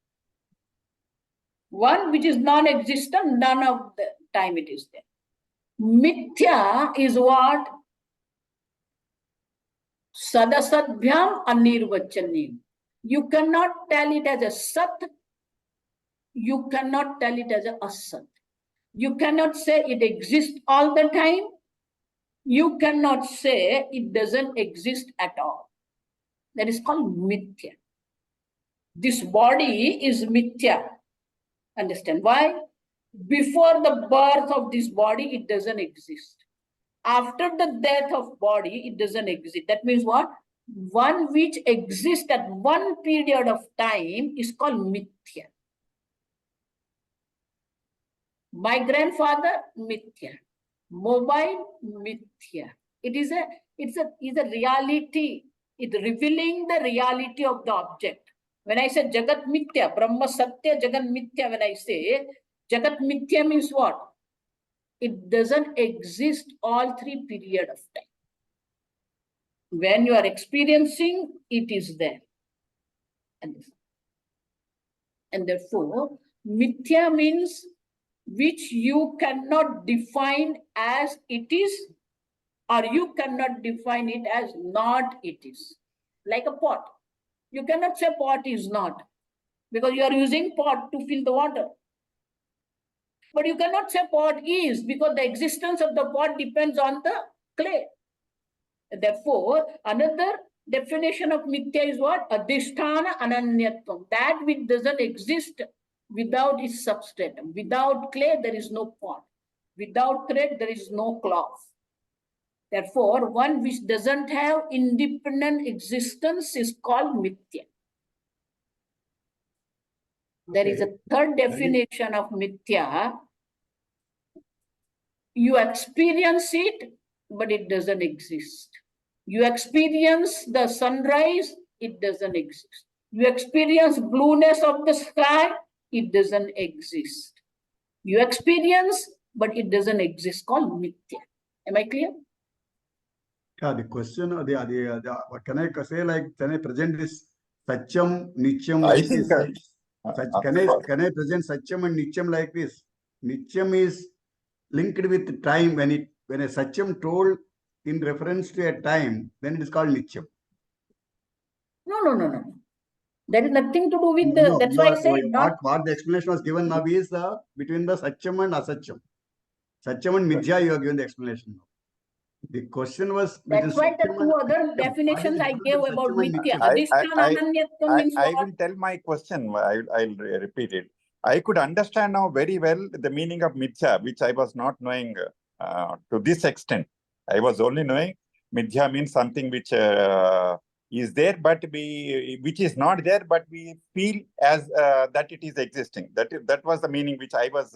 D: One which is non-existent, none of the time it is there. Mithya is what? Sadasadbhyam anirvachanyam. You cannot tell it as a Sat. You cannot tell it as a Asat. You cannot say it exists all the time. You cannot say it doesn't exist at all. That is called Mithya. This body is Mithya. Understand why? Before the birth of this body, it doesn't exist. After the death of body, it doesn't exist. That means what? One which exists at one period of time is called Mithya. My grandfather, Mithya. Mobile, Mithya. It is a reality. It's revealing the reality of the object. When I say Jagat Mithya, Brahma Satya, Jagat Mithya, when I say Jagat Mithya means what? It doesn't exist all 3 periods of time. When you are experiencing, it is there. And therefore, Mithya means which you cannot define as it is, or you cannot define it as not it is. Like a pot. You cannot say pot is not, because you are using pot to fill the water. But you cannot say pot is, because the existence of the pot depends on the clay. Therefore, another definition of Mithya is what? Adhisthana ananyatvam. That which doesn't exist without its substratum. Without clay, there is no pot. Without thread, there is no cloth. Therefore, one which doesn't have independent existence is called mithya. There is a
G: Okay.
D: third definition of mithya. You experience it, but it doesn't exist. You experience the sunrise, it doesn't exist. You experience blueness of the sky, it doesn't exist. You experience, but it doesn't exist, called mithya. Am I clear?
G: Yeah, the question, can I say like, can I present this Satyam, Nityam
F: I
G: like
F: think
G: this? Can I present Satyam and Nityam like this? Nityam is linked with time. When a Satyam told in reference to a time, then it is called Nityam.
D: No. There is nothing to do with
G: No,
D: that's why I say not.
G: what the explanation was given now is between the Satyam and Asatyam. Satyam and Mithya, you have given the explanation. The question was
D: That's why the
G: Satyam
D: two
G: and
D: other
G: Nityam.
D: definitions I gave about
G: Satyam and
D: mithya.
G: Nityam.
D: Adhisthana ananyatvam means
F: I
D: what?
F: will tell my question. I'll repeat it. I could understand now very well the meaning of mithya, which I was not knowing to this extent. I was only knowing mithya means something which is there, but which is not there, but we feel as that it is existing. That was the meaning which I was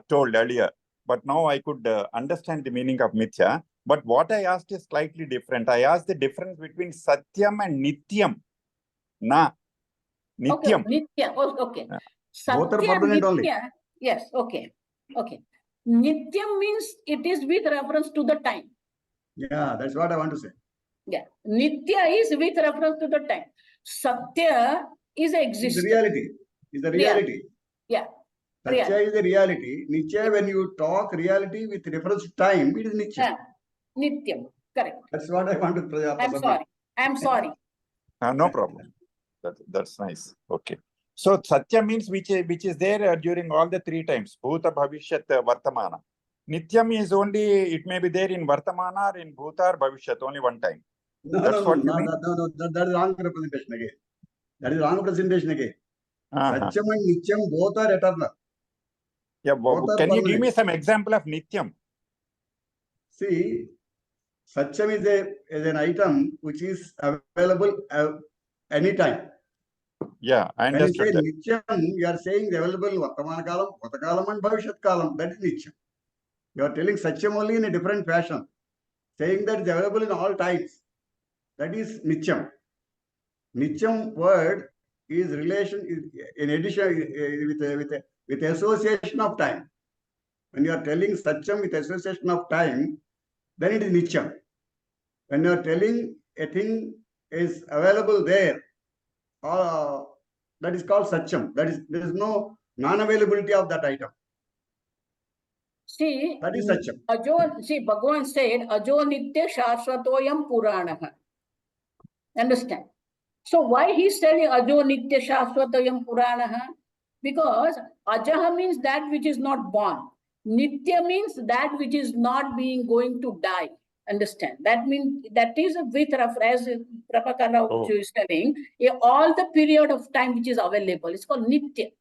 F: told earlier. But now I could understand the meaning of mithya. But what I asked is slightly different. I asked the difference between satyam and nityam. Na. Nityam.
D: Okay, nitya. Oh, okay.
G: Both are
D: Satya,
G: permanent only.
D: nitya. Yes, okay. Okay. Nityam means it is with reference to the time.
G: Yeah, that's what I want to say.
D: Yeah. Nitya is with reference to the time. Satya is
G: It's
D: existence.
G: the reality. It's the reality.
D: Yeah.
G: Satya is the reality. Nitya, when you talk reality with reference to time, it is Nitya.
D: Yeah. Nityam. Correct.
G: That's what I want to
D: I'm sorry. I'm sorry.
F: No problem. That's nice. Okay. So satya means which is there during all the three times. Bhuta, Bhavishyat, Vartamana. Nityam is only, it may be there in Vartamana or in Bhuta or Bhavishyat, only one time.
G: No,
F: That's what you mean?
G: that is wrong representation again. That is wrong representation again. Satyam and Nityam both are eternal.
F: Yeah,
G: Both are
F: can you give
G: permanent.
F: me some example of Nityam?
G: See, Satyam is an item which is available anytime.
F: Yeah, I
G: When you say
F: understood that.
G: Nityam, you are saying available in Vartamana Kalam, Bhuta Kalam and Bhavishyat Kalam. That is Nityam. You are telling Satyam only in a different fashion. Saying that it's available in all times. That is Nityam. Nityam word is relation in addition with association of time. When you are telling Satyam with association of time, then it is Nityam. When you are telling a thing is available there, that is called Satyam. There is no non-availability of that item.
D: See,
G: That is Satyam.
D: Bhagavan said, Ajo Nitya Shashvatoyam Puranaha. Understand? So why he's telling Ajo Nitya Shashvatayam Puranaha? Because Ajaha means that which is not born. Nitya means that which is not being going to die. Understand? That means that is with reference, as Prabhakara is telling, all the period of time which is available. It's called Nitya.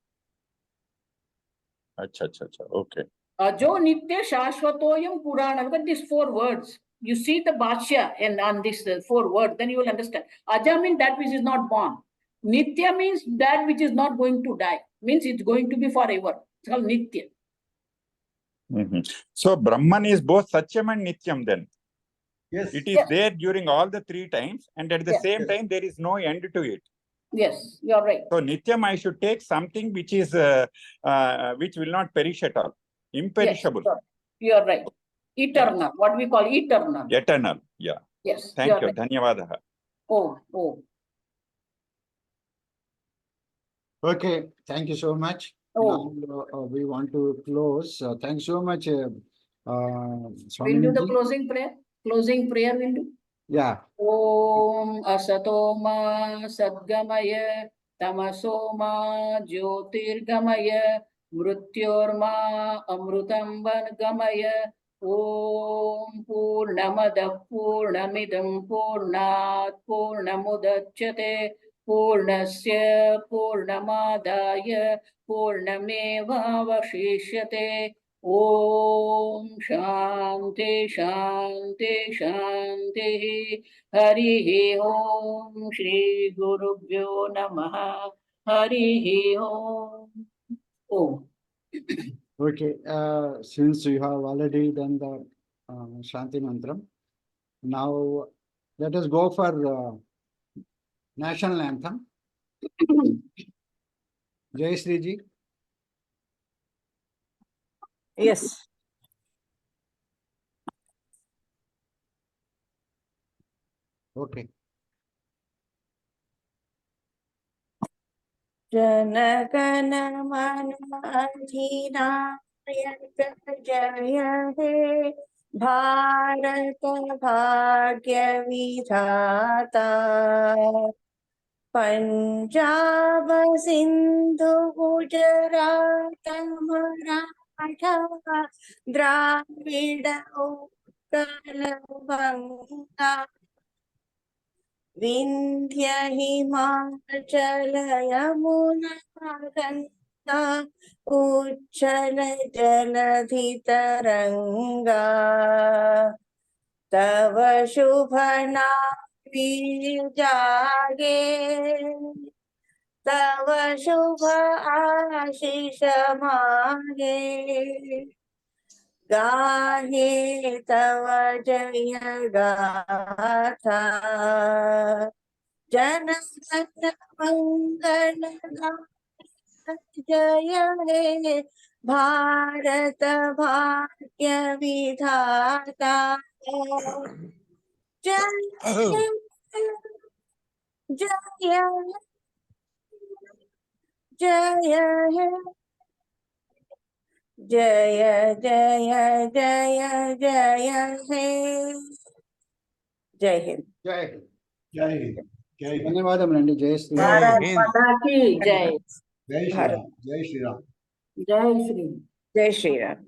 F: Acha. Okay.
D: Ajo Nitya Shashvatoyam Purana. Look at these four words. You see the Bhashya and on this four words, then you will understand. Aja means that which is not born. Nitya means that which is not going to die. Means it's going to be forever. It's called Nitya.
F: So Brahman is both Satyam and Nityam then.
G: Yes.
F: It is there during all the three times, and at the same time there is no end to it.
D: Yes, you're right.
F: So Nityam, I should take something which is which will not perish at all. Imperishable.
D: Yes, you're right. Eternal. What we call eternal.
F: Eternal. Yeah.
D: Yes.
F: Thank you.
D: Right.
F: Dhanyavadaha.
D: Oh.
A: Okay, thank you so much.
D: Oh.
A: Now, we want to close. Thanks so much,
D: We'll do the
A: Swamini.
D: closing prayer. Closing prayer we'll do.
A: Yeah.
D: Om Asatoma Sadgamaya Tamasoma Jyotirgamaya Mrityorma Amrutam Vangamaya Om Purnamada Purnamidam Purnat Purnamudachyate Purnasya Purnamadaya Purnameva Vashishyate Om Shanti Shanti Shanti. Hari Om Shri Gurubhyo Namaha. Hari Om. Om.
A: Okay, since you have already done the Shanti Mantram, now let us go for national anthem. Jai Shri Ji.
B: Yes.
A: Okay.
B: जनगण मन अधिनायक जय हे भारत भाग्य विधाता पंजाब सिंधु गुजरात मराठा द्राविड उत्कल बंगा विंध्य हिमाचल यमुना गंगा उच्चल जलधि तरंगा तव शुभ नाम जागे तव शुभ आशीष मांगे गाहे तव जय गाथा जनगण मंगल जय हे भारत भाग्य विधाता जय जय जय हे जय जय जय जय हे जय Hind
A: Jai Hind.
G: Jai Hind. Jai Hind.
A: ధన్యవాదములండి. జై Shri
D: Bharat Mata ki jai.
G: Jai Shri Ram. Jai Shri Ram.
D: Jai Shri.
B: जय श्री राम.